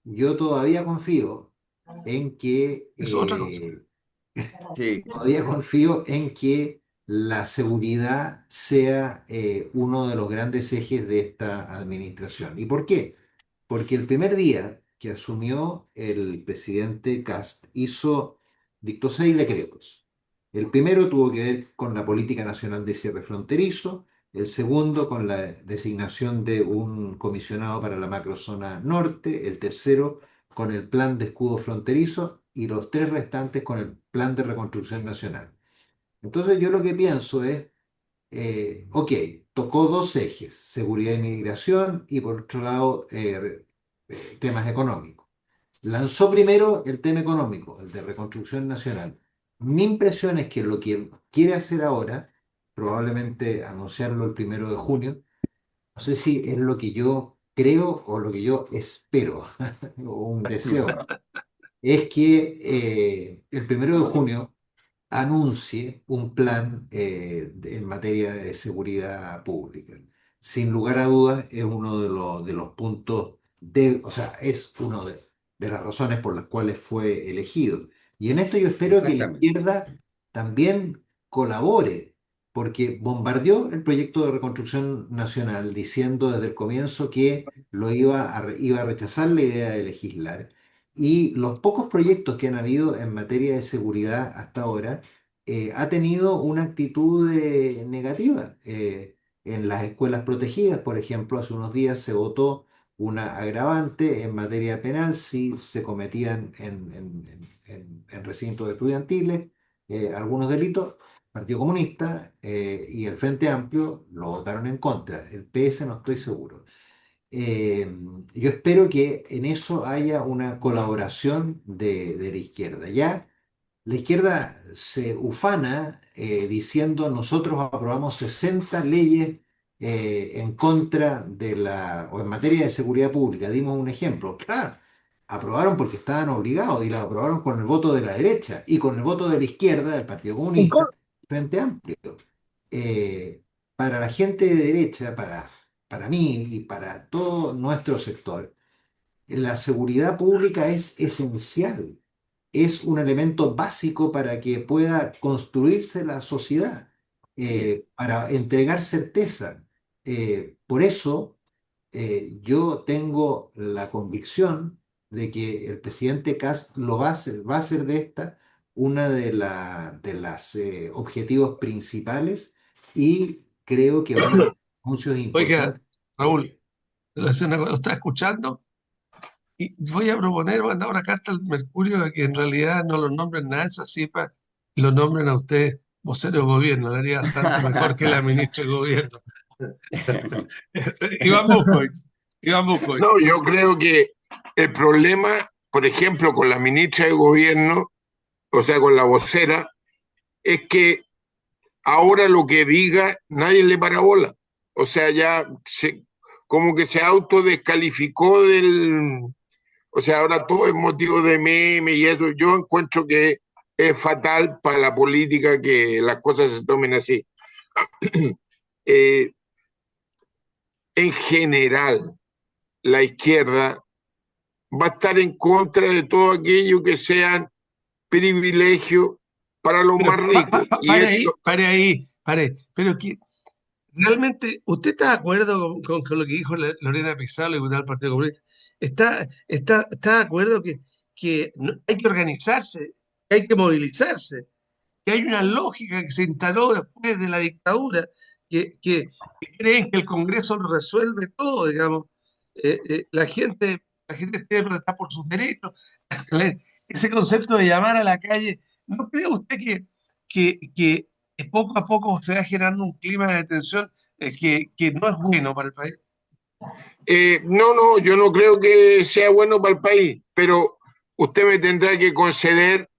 yo todavía confío en que Es otra cosa. Sí, todavía confío en que la seguridad sea uno de los grandes ejes de esta administración. ¿Y por qué? Porque el primer día que asumió el presidente Kast dictó 6 decretos. El primero tuvo que ver con la política nacional de cierre fronterizo, el segundo con la designación de un comisionado para la macrozona norte, el tercero con el plan de escudo fronterizo y los 3 restantes con el plan de reconstrucción nacional. Entonces yo lo que pienso es, ok, tocó 2 ejes, seguridad y migración y por otro lado temas económicos. Lanzó primero el tema económico, el de reconstrucción nacional. Mi impresión es que lo que quiere hacer ahora, probablemente anunciarlo el 1 de junio, no sé si es lo que yo creo o lo que yo espero, o un deseo, es que el 1 de junio anuncie un plan en materia de seguridad pública. Sin lugar a dudas, es uno de los puntos o sea, es una de las razones por las cuales fue elegido. Y en esto yo espero que la exactamente. izquierda también colabore, porque bombardeó el proyecto de reconstrucción nacional diciendo desde el comienzo que iba a rechazar la idea de legislar. Y los pocos proyectos que han habido en materia de seguridad hasta ahora ha tenido una actitud negativa. En las escuelas protegidas, por ejemplo, hace unos días se votó una agravante en materia penal si se cometían en recintos estudiantiles algunos delitos. Partido Comunista y el Frente Amplio lo votaron en contra. El PS no estoy seguro. Eh, yo espero que en eso haya una colaboración de la izquierda. Ya la izquierda se ufana diciendo nosotros aprobamos 60 leyes en contra o en materia de seguridad pública. Dimos un ejemplo. Claro, aprobaron porque estaban obligados y la aprobaron con el voto de la derecha y con el voto de la izquierda, del Partido En Comunista, con- Frente Amplio. Eh, para la gente de derecha, para mí y para todo nuestro sector, la seguridad pública es esencial, es un elemento básico para que pueda construirse la sociedad, Sí es. para entregar certeza. Por eso yo tengo la convicción de que el presidente Kast lo va a hacer de esta una de las objetivos principales y creo que van a haber anuncios Oiga, importantes. Raúl, le voy a decir una cosa, ¿lo está escuchando? Y voy a proponer, mandar una carta al Mercurio de que en realidad no lo nombren nada de esa cifra y lo nombren a usted vocero de gobierno, lo haría bastante mejor que la ministra de gobierno. Iván Buscovich, Iván Buscovich. No, yo creo que el problema, por ejemplo, con la ministra de Gobierno, o sea, con la vocera, es que ahora lo que diga nadie le para bola. O sea, como que se autodescalificó del... O sea, ahora todo es motivo de meme y eso. Yo encuentro que es fatal para la política que las cosas se tomen así. Eh, en general, la izquierda va a estar en contra de todo aquello que sean privilegios para los Pero más ricos. Y pare esto, ahí, pare ahí, pare. Pero que realmente, ¿usted está de acuerdo con lo que dijo Lorena Pizarro, diputada del Partido Comunista? ¿Está de acuerdo que hay que organizarse, que hay que movilizarse, que hay una lógica que se instaló después de la dictadura, que creen que el Congreso lo resuelve todo, digamos? La gente debe protestar por sus derechos. Ese concepto de llamar a la calle, ¿no cree usted que poco a poco se va generando un clima de tensión que no es bueno para el país? no, yo no creo que sea bueno para el país, pero usted me tendrá que conceder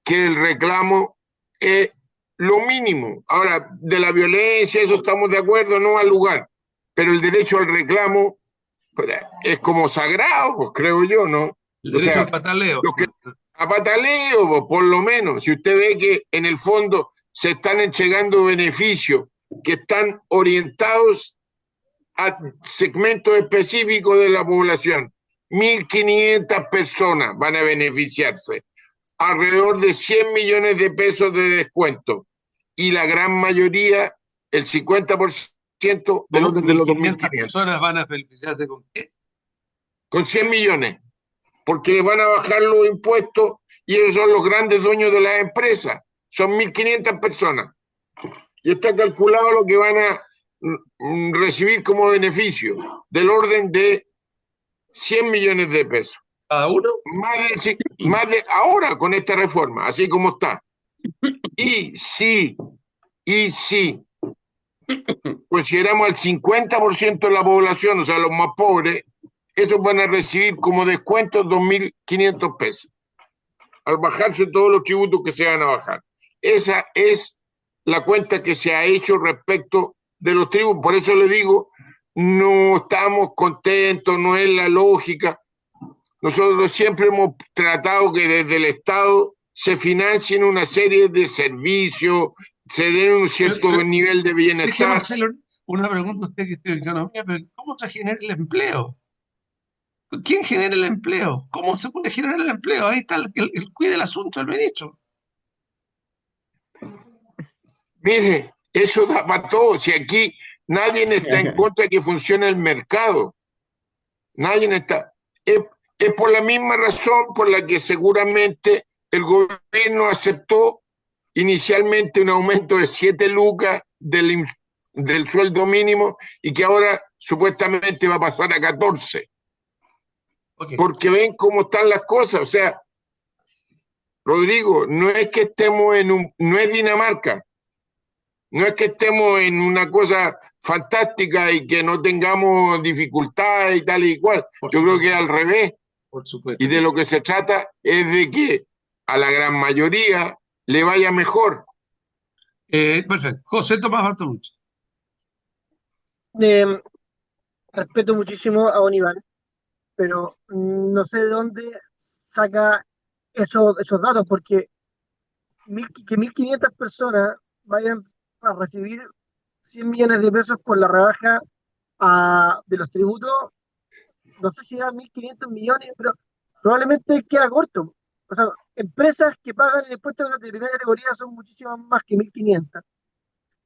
que el reclamo es lo mínimo. Ahora, de la violencia, eso estamos de acuerdo, no al lugar, pero el derecho al reclamo pues, es como sagrado, pues, creo yo, ¿no? El O derecho al sea, pataleo. lo que a pataleo, pues, por lo menos, si usted ve que en el fondo se están entregando beneficios que están orientados a segmentos específicos de la población. 1.500 personas van a beneficiarse, alrededor de 100 millones de pesos de descuento y la gran mayoría, el 50% del ¿Cómo orden de los 1.500 2.500, personas van a beneficiarse con qué? con 100 millones, porque les van a bajar los impuestos y ellos son los grandes dueños de las empresas. Son 1.500 personas. Y está calculado lo que van a recibir como beneficio, del orden de 100 millones de pesos. ¿Cada uno? Más de ahora con esta reforma, así como está. Y si consideramos al 50% de la población, o sea, los más pobres, esos van a recibir como descuento 2.500 pesos, al bajarse todos los tributos que se van a bajar. Esa es la cuenta que se ha hecho respecto de los tributos. Por eso le digo, no estamos contentos, no es la lógica. Nosotros siempre hemos tratado que desde el Estado se financien una serie de servicios, se den un cierto nivel de Déjeme bienestar. hacerle una pregunta a usted que estudia economía, pero ¿cómo se genera el empleo? ¿Quién genera el empleo? ¿Cómo se puede generar el empleo? Ahí está el cuide del asunto del ministro. Mire, eso da para todo. Si aquí nadie está en contra de que funcione el mercado, nadie está. Es por la misma razón por la que seguramente el gobierno aceptó inicialmente un aumento de 7 lucas del sueldo mínimo y que ahora supuestamente va a pasar a 14. Okay. Porque ven cómo están las cosas. O sea, Rodrigo, no es que estemos no es Dinamarca, no es que estemos en una cosa fantástica y que no tengamos dificultades y tal y cual. Yo creo que es al revés. Por supuesto. Y de lo que se trata es de que a la gran mayoría le vaya mejor. Perfecto. José Tomás Bartolucci. Respeto muchísimo a don Iván, pero no sé de dónde saca esos datos, porque que 1.500 personas vayan a recibir 100 millones de pesos por la rebaja de los tributos, no sé si da 1.500 millones, pero probablemente queda corto. O sea, empresas que pagan el impuesto de primera categoría son muchísimas más que 1.500.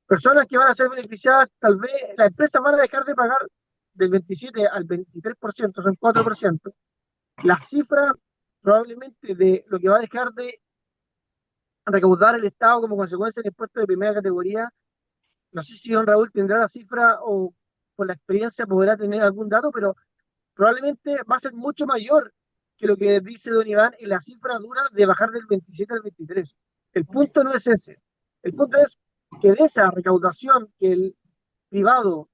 Personas que van a ser beneficiadas, tal vez las empresas van a dejar de pagar del 27 al 23%, son 4%. La cifra probablemente de lo que va a dejar de recaudar el Estado como consecuencia del impuesto de primera categoría, no sé si don Raúl tendrá la cifra o por la experiencia podrá tener algún dato, pero probablemente va a ser mucho mayor que lo que dice don Iván en la cifra dura de bajar del 27 al 23. El punto no es ese. El punto es que de esa recaudación que el privado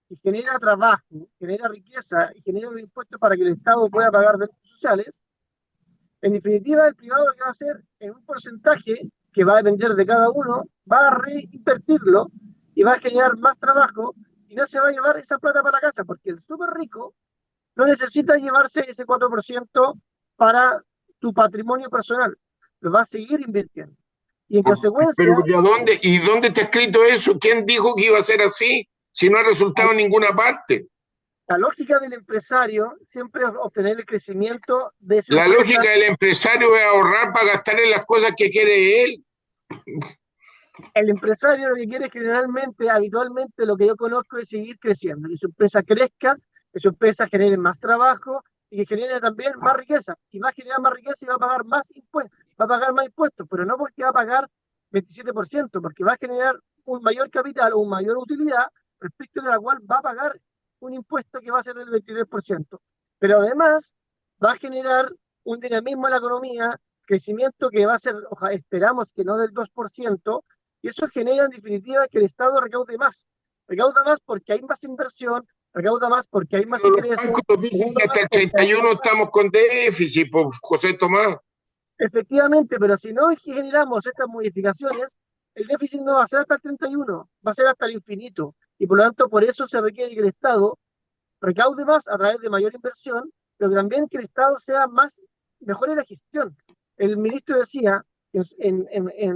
que genera trabajo, genera riqueza y genera un impuesto para que el Estado pueda pagar derechos sociales, en definitiva el privado lo que va a hacer en un porcentaje que va a depender de cada uno, va a reinvertirlo y va a generar más trabajo y no se va a llevar esa plata para la casa, porque el súper rico no necesita llevarse ese 4% para su patrimonio personal, lo va a seguir invirtiendo. Y en consecuencia, Pero ¿y dónde está escrito eso? ¿Quién dijo que iba a ser así? Si no ha resultado en ninguna parte. la lógica del empresario siempre es obtener el crecimiento de su La empresa. lógica del empresario es ahorrar para gastar en las cosas que quiere él. El empresario lo que quiere generalmente, habitualmente, lo que yo conozco es seguir creciendo, que su empresa crezca, que su empresa genere más trabajo y que genere también más riqueza. Y va a generar más riqueza y va a pagar más impuestos, va a pagar más impuestos, pero no porque va a pagar 27%, porque va a generar un mayor capital o una mayor utilidad respecto de la cual va a pagar un impuesto que va a ser del 23%. Pero además va a generar un dinamismo en la economía, crecimiento que va a ser, ojalá, esperamos que no del 2%, y eso genera en definitiva que el Estado recaude más. Recauda más porque hay más inversión, recauda más porque hay más Pero los ingresos, bancos dicen que recauda hasta más el porque hay 31 estamos con déficit, pues, José Tomás. efectivamente, pero si no generamos estas modificaciones, el déficit no va a ser hasta el 31, va a ser hasta el infinito. Y por lo tanto, por eso se requiere que el Estado recaude más a través de mayor inversión, pero también que el Estado sea más, mejore la gestión. El ministro decía que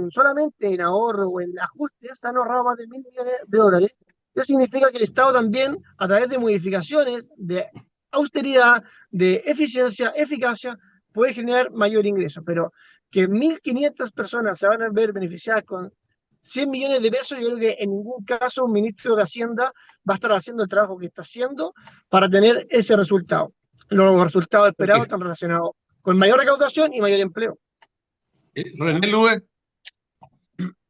solamente en ahorro o en ajustes se han ahorrado más de 1.000 millones de dólares. Eso significa que el Estado también, a través de modificaciones de austeridad, de eficiencia, eficacia, puede generar mayor ingreso. Pero que 1.500 personas se van a ver beneficiadas con 100 millones de pesos, yo creo que en ningún caso un ministro de Hacienda va a estar haciendo el trabajo que está haciendo para tener ese resultado. Los resultados esperados están relacionados con mayor recaudación y mayor empleo. René Lugue,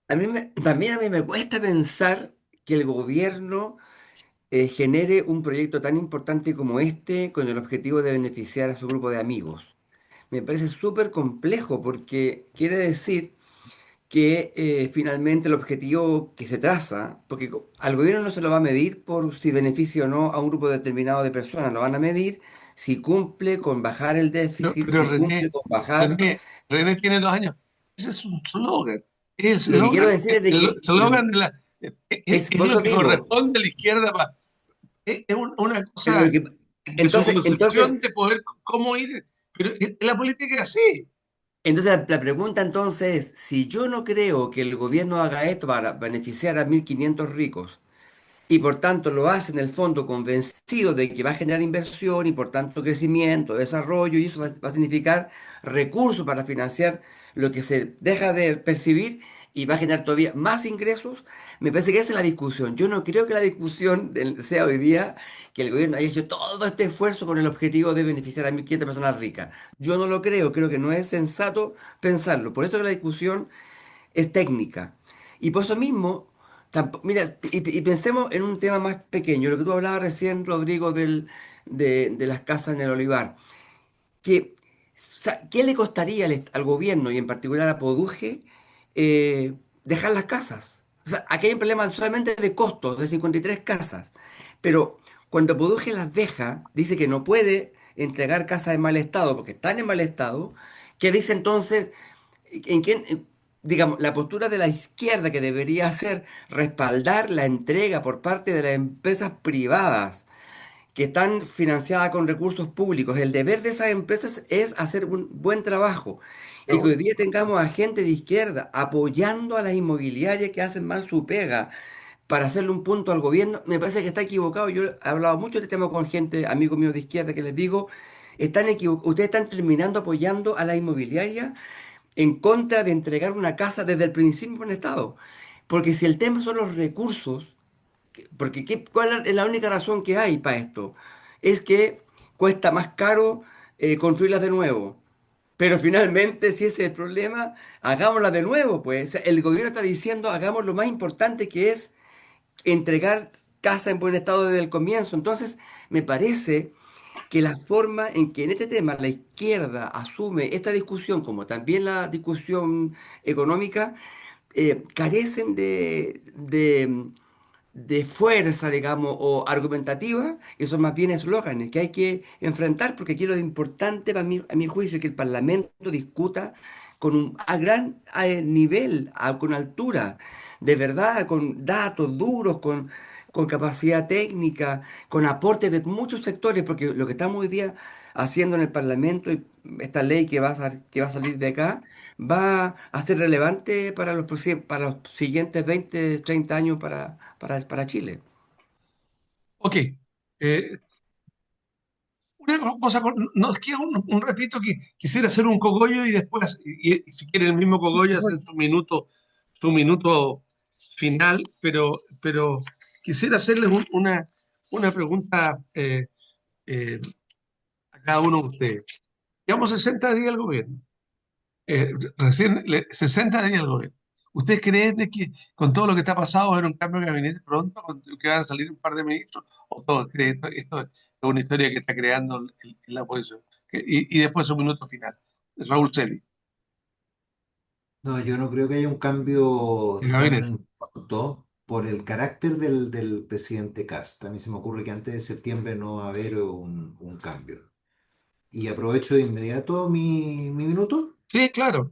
También a mí me cuesta pensar que el gobierno genere un proyecto tan importante como este con el objetivo de beneficiar a su grupo de amigos. Me parece súper complejo porque quiere decir que finalmente el objetivo que se traza, porque al gobierno no se lo va a medir por si beneficia o no a un grupo determinado de personas, lo van a medir si cumple con bajar el déficit, pero si cumple con bajar. René tiene 2 años. Ese es un slogan. Es Lo que quiero decir es de el que slogan de es, es por lo eso que digo, corresponde a la izquierda. Es una pero cosa que su concepción entonces, de poder, cómo ir. Pero la política es así. entonces la pregunta entonces es, si yo no creo que el gobierno haga esto para beneficiar a 1.500 ricos, y por tanto lo hace en el fondo convencido de que va a generar inversión y por tanto crecimiento, desarrollo, y eso va a significar recursos para financiar lo que se deja de percibir y va a generar todavía más ingresos. Me parece que esa es la discusión. Yo no creo que la discusión sea hoy día que el gobierno haya hecho todo este esfuerzo con el objetivo de beneficiar a 1.500 personas ricas. Yo no lo creo que no es sensato pensarlo. Por eso que la discusión es técnica. Y por eso mismo, mira, y pensemos en un tema más pequeño, lo que tú hablabas recién, Rodrigo, de las casas en el Olivar. Que, o sea, ¿qué le costaría al gobierno y en particular a Poduje dejar las casas? O sea, aquí hay un problema solamente de costos, de 53 casas. Pero cuando Poduje las deja, dice que no puede entregar casas en mal estado, porque están en mal estado, ¿qué dice entonces? ¿En qué, digamos, la postura de la izquierda que debería hacer respaldar la entrega por parte de las empresas privadas que están financiadas con recursos públicos? El deber de esas empresas es hacer un buen trabajo. Y que hoy día tengamos a gente de izquierda apoyando a las inmobiliarias que hacen mal su pega, para hacerle un punto al gobierno, me parece que está equivocado. Yo he hablado mucho de este tema con gente, amigos míos de izquierda, que les digo, ustedes están terminando apoyando a la inmobiliaria en contra de entregar una casa desde el principio en Estado. Porque si el tema son los recursos, porque ¿cuál es la única razón que hay para esto? Es que cuesta más caro construirlas de nuevo. Pero finalmente, si ese es el problema, hagámosla de nuevo, pues. O sea, el gobierno está diciendo, hagamos lo más importante que es entregar casa en buen estado desde el comienzo. Entonces, me parece que la forma en que en este tema la izquierda asume esta discusión, como también la discusión económica, carecen de fuerza, digamos, o argumentativa, que son más bien eslóganes que hay que enfrentar, porque aquí lo importante para mí, a mi juicio, es que el Parlamento discuta a gran nivel, con altura, de verdad, con datos duros, con capacidad técnica, con aportes de muchos sectores, porque lo que estamos hoy día haciendo en el Parlamento, y esta ley que va a salir de acá, va a ser relevante para para los siguientes 20 30 años para Chile. Ok. eh, una cosa, nos queda un ratito que quisiera hacer un cogollo y después, y si quieren el mismo cogollo, hacen su minuto final, pero quisiera hacerles una pregunta eh, a cada uno de ustedes. Llevamos 60 días al gobierno. Recién 60 días al gobierno. ¿Ustedes creen de que con todo lo que está pasado va a haber un cambio de gabinete pronto, que van a salir un par de ministros? ¿O todos creen esto es una historia que está creando la oposición? Y después un minuto final. Raúl Celi, No, yo no creo que haya un el cambio gabinete. tan pronto por el carácter del presidente Kast. A mí se me ocurre que antes de septiembre no va a haber un cambio. Y aprovecho de inmediato mi minuto. Sí, claro.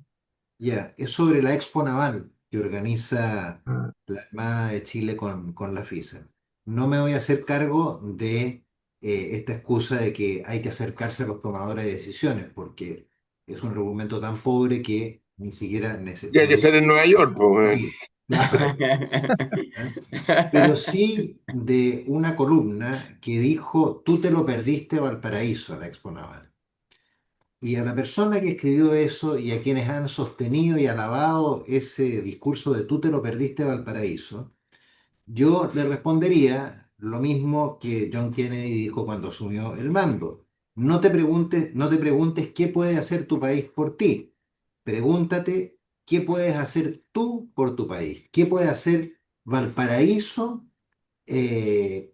Ya, es sobre la Expo Naval que organiza Ah, la Armada de Chile con la FISA. No me voy a hacer cargo de esta excusa de que hay que acercarse a los tomadores de decisiones, porque es un argumento tan pobre que ni siquiera Tiene que ser en Nueva York, pues. ir. Claro, ¿eh? Pero sí de una columna que dijo, tú te lo perdiste Valparaíso, la Expo Naval. Y a la persona que escribió eso y a quienes han sostenido y alabado ese discurso de tú te lo perdiste Valparaíso, yo le respondería lo mismo que John Kennedy dijo cuando asumió el mando. No te preguntes qué puede hacer tu país por ti. Pregúntate qué puedes hacer tú por tu país. ¿Qué puede hacer Valparaíso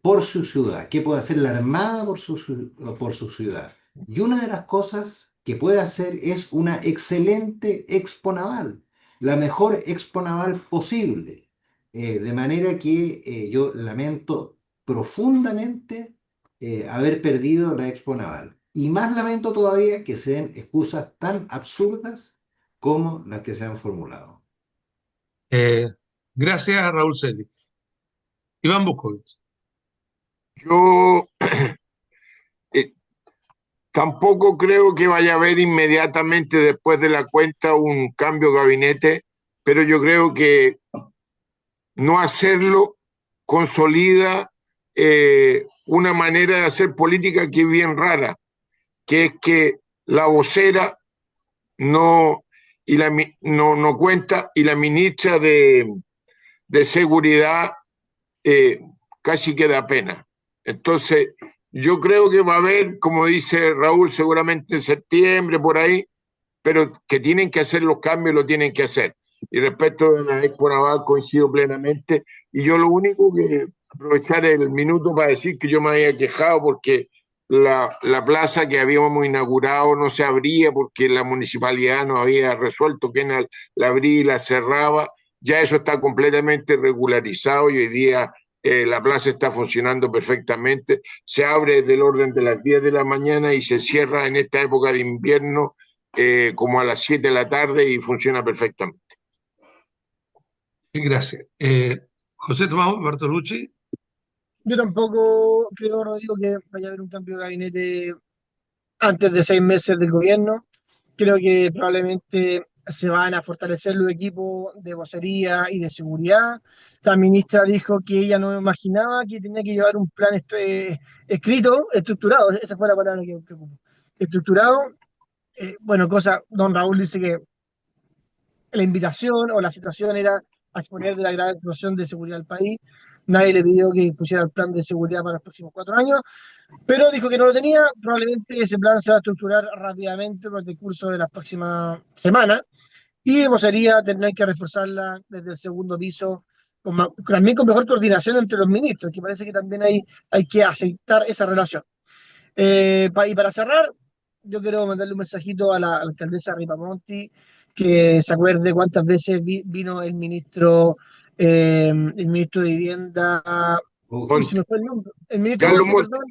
por su ciudad? ¿Qué puede hacer la Armada por su ciudad? Y una de las cosas que puede hacer es una excelente expo naval, la mejor expo naval posible. De manera que yo lamento profundamente haber perdido la expo naval. Y más lamento todavía que se den excusas tan absurdas como las que se han formulado. eh, gracias, Raúl Celi. Iván Buscovich. Yo eh, tampoco creo que vaya a haber inmediatamente después de la cuenta un cambio de gabinete, pero yo creo que no hacerlo consolida una manera de hacer política que es bien rara, que es que la vocera no, no cuenta y la ministra de Seguridad eh, casi que da pena. Entonces, yo creo que va a haber, como dice Raúl, seguramente en septiembre, por ahí, pero que tienen que hacer los cambios, lo tienen que hacer. Y respecto de la Expo Naval, coincido plenamente. Y yo lo único que aprovechar el minuto para decir que yo me había quejado porque la plaza que habíamos inaugurado no se abría porque la municipalidad no había resuelto quién la abría y la cerraba. Ya eso está completamente regularizado y hoy día la plaza está funcionando perfectamente. Se abre del orden de las 10 de la mañana y se cierra en esta época de invierno como a las 7 de la tarde y funciona perfectamente. Gracias. José Tomás Bartolucci. Yo tampoco creo, Rodrigo, que vaya a haber un cambio de gabinete antes de 6 meses del gobierno. Creo que probablemente se van a fortalecer los equipos de vocería y de seguridad. La ministra dijo que ella no imaginaba que tenía que llevar un plan escrito, estructurado, esa fue la palabra que ocupó. Estructurado, bueno, don Raúl dice que la invitación o la situación era a exponer de la grave situación de seguridad del país. Nadie le pidió que pusiera el plan de seguridad para los próximos 4 años, pero dijo que no lo tenía. Probablemente ese plan se va a estructurar rápidamente durante el curso de las próximas semanas y sería tener que reforzarla desde el segundo piso, también con mejor coordinación entre los ministros, que parece que también hay que aceptar esa relación. Y para cerrar, yo quiero mandarle un mensajito a la alcaldesa Ripamonti, que se acuerde cuántas veces vino el ministro de Vivienda, uy, se Monte. me fue el nombre, el ministro Carlos Monte, Monte. perdón,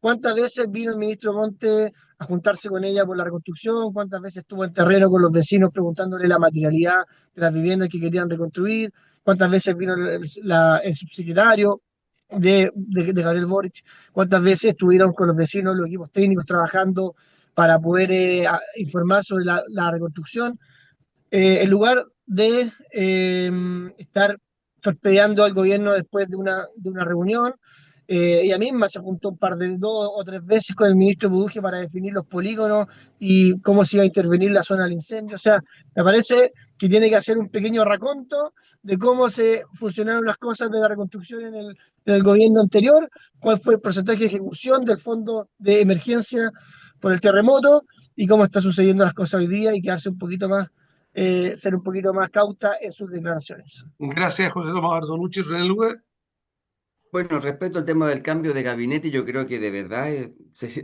cuántas veces vino el ministro Monte a juntarse con ella por la reconstrucción, cuántas veces estuvo en terreno con los vecinos preguntándole la materialidad de las viviendas que querían reconstruir, cuántas veces vino el subsecretario de Gabriel Boric, cuántas veces estuvieron con los vecinos, los equipos técnicos trabajando para poder informar sobre la reconstrucción, en lugar de estar torpedeando al gobierno después de una reunión. Ella misma se juntó un par de 2 o 3 veces con el ministro Buduje para definir los polígonos y cómo se iba a intervenir la zona del incendio. O sea, me parece que tiene que hacer un pequeño raconto de cómo se funcionaron las cosas de la reconstrucción en el gobierno anterior, cuál fue el porcentaje de ejecución del fondo de emergencia por el terremoto y cómo está sucediendo las cosas hoy día y quedarse un poquito más, ser un poquito más cauta en sus declaraciones. Gracias, José Tomás Bartolucci. René Lugo. Bueno, respecto al tema del cambio de gabinete, yo creo que de verdad,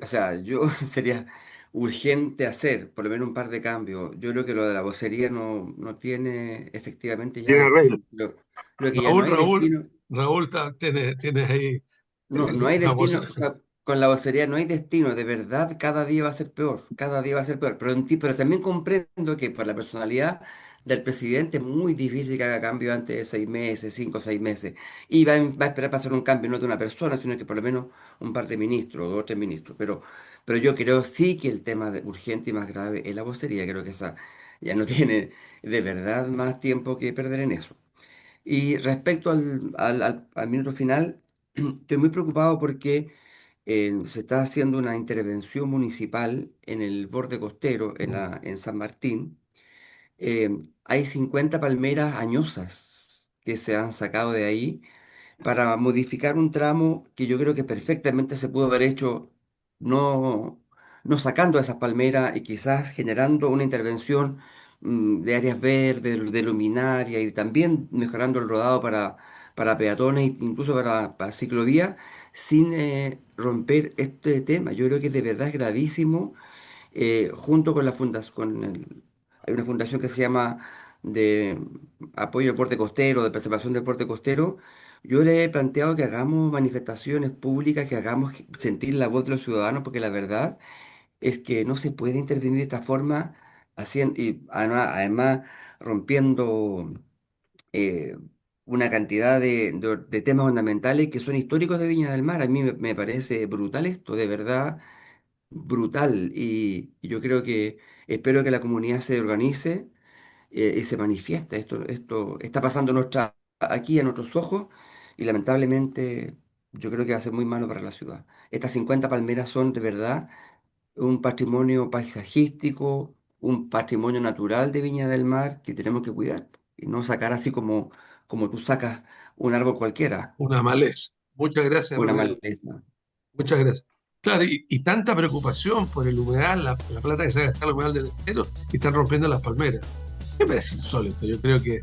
o sea, yo sería urgente hacer por lo menos un par de cambios. Yo creo que lo de la vocería no tiene efectivamente ya Tiene regla. destino. Creo que ya no hay destino. Raúl, tienes ahí No hay una voz. destino, o sea, con la vocería no hay destino, de verdad, cada día va a ser peor, cada día va a ser peor. Pero también comprendo que por la personalidad del presidente es muy difícil que haga cambio antes de 6 meses, 5 o 6 meses. Y va a esperar para hacer un cambio no de una persona, sino que por lo menos un par de ministros, 2 o 3 ministros. Pero yo creo sí que el tema urgente y más grave es la vocería. Creo que esa ya no tiene de verdad más tiempo que perder en eso. Y respecto al minuto final, estoy muy preocupado porque se está haciendo una intervención municipal en el borde costero, en San Martín. Hay 50 palmeras añosas que se han sacado de ahí para modificar un tramo que yo creo que perfectamente se pudo haber hecho no, no sacando esas palmeras y quizás generando una intervención de áreas verdes, de luminaria y también mejorando el rodado para peatones e incluso para ciclovías sin romper este tema. Yo creo que de verdad es gravísimo junto con la fundación, hay una fundación que se llama de apoyo al deporte costero, de preservación del deporte costero. Yo le he planteado que hagamos manifestaciones públicas, que hagamos sentir la voz de los ciudadanos, porque la verdad es que no se puede intervenir de esta forma, haciendo, y además rompiendo eh, una cantidad de temas fundamentales que son históricos de Viña del Mar. A mí me parece brutal esto, de verdad brutal y yo creo que espero que la comunidad se organice y se manifieste. Esto está pasando aquí a nuestros ojos y lamentablemente yo creo que va a ser muy malo para la ciudad. Estas 50 palmeras son de verdad un patrimonio paisajístico, un patrimonio natural de Viña del Mar que tenemos que cuidar y no sacar así como tú sacas un árbol cualquiera, Una maleza. Muchas gracias, una René. maleza. Muchas gracias. Claro, y tanta preocupación por el humedal, la plata que se gasta el humedal del estero, y están rompiendo las palmeras. Me parece insólito. Yo creo que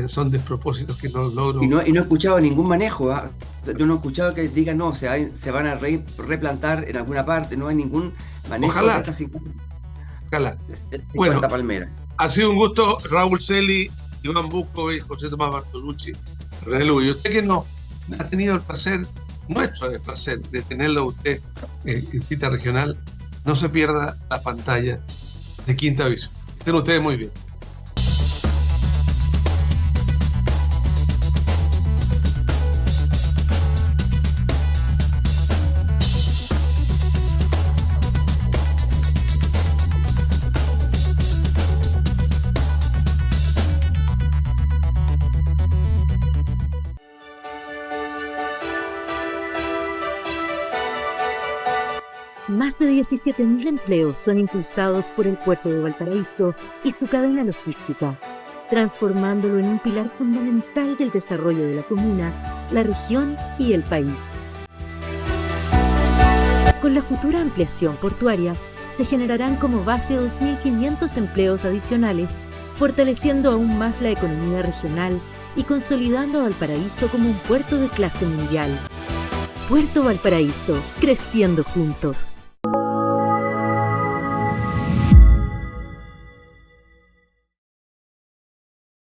son despropósitos que no logro. Y no he escuchado ningún manejo, ¿ah? O sea, yo no he escuchado que digan, no, se van a replantar en alguna parte, no hay ningún manejo Ojalá. de estas 50, Ojalá. de 50 Bueno, palmeras. Ha sido un gusto, Raúl Celi, Iván Busco y José Tomás Bartolucci. René Lugo. Y usted que no ha tenido el placer, nuestro el placer, de tenerlo a usted en cita regional, no se pierda la pantalla de Quinta Visión. Estén ustedes muy bien. Más de 17.000 empleos son impulsados por el puerto de Valparaíso y su cadena logística, transformándolo en un pilar fundamental del desarrollo de la comuna, la región y el país. Con la futura ampliación portuaria, se generarán como base 2.500 empleos adicionales, fortaleciendo aún más la economía regional y consolidando a Valparaíso como un puerto de clase mundial. Puerto Valparaíso, creciendo juntos.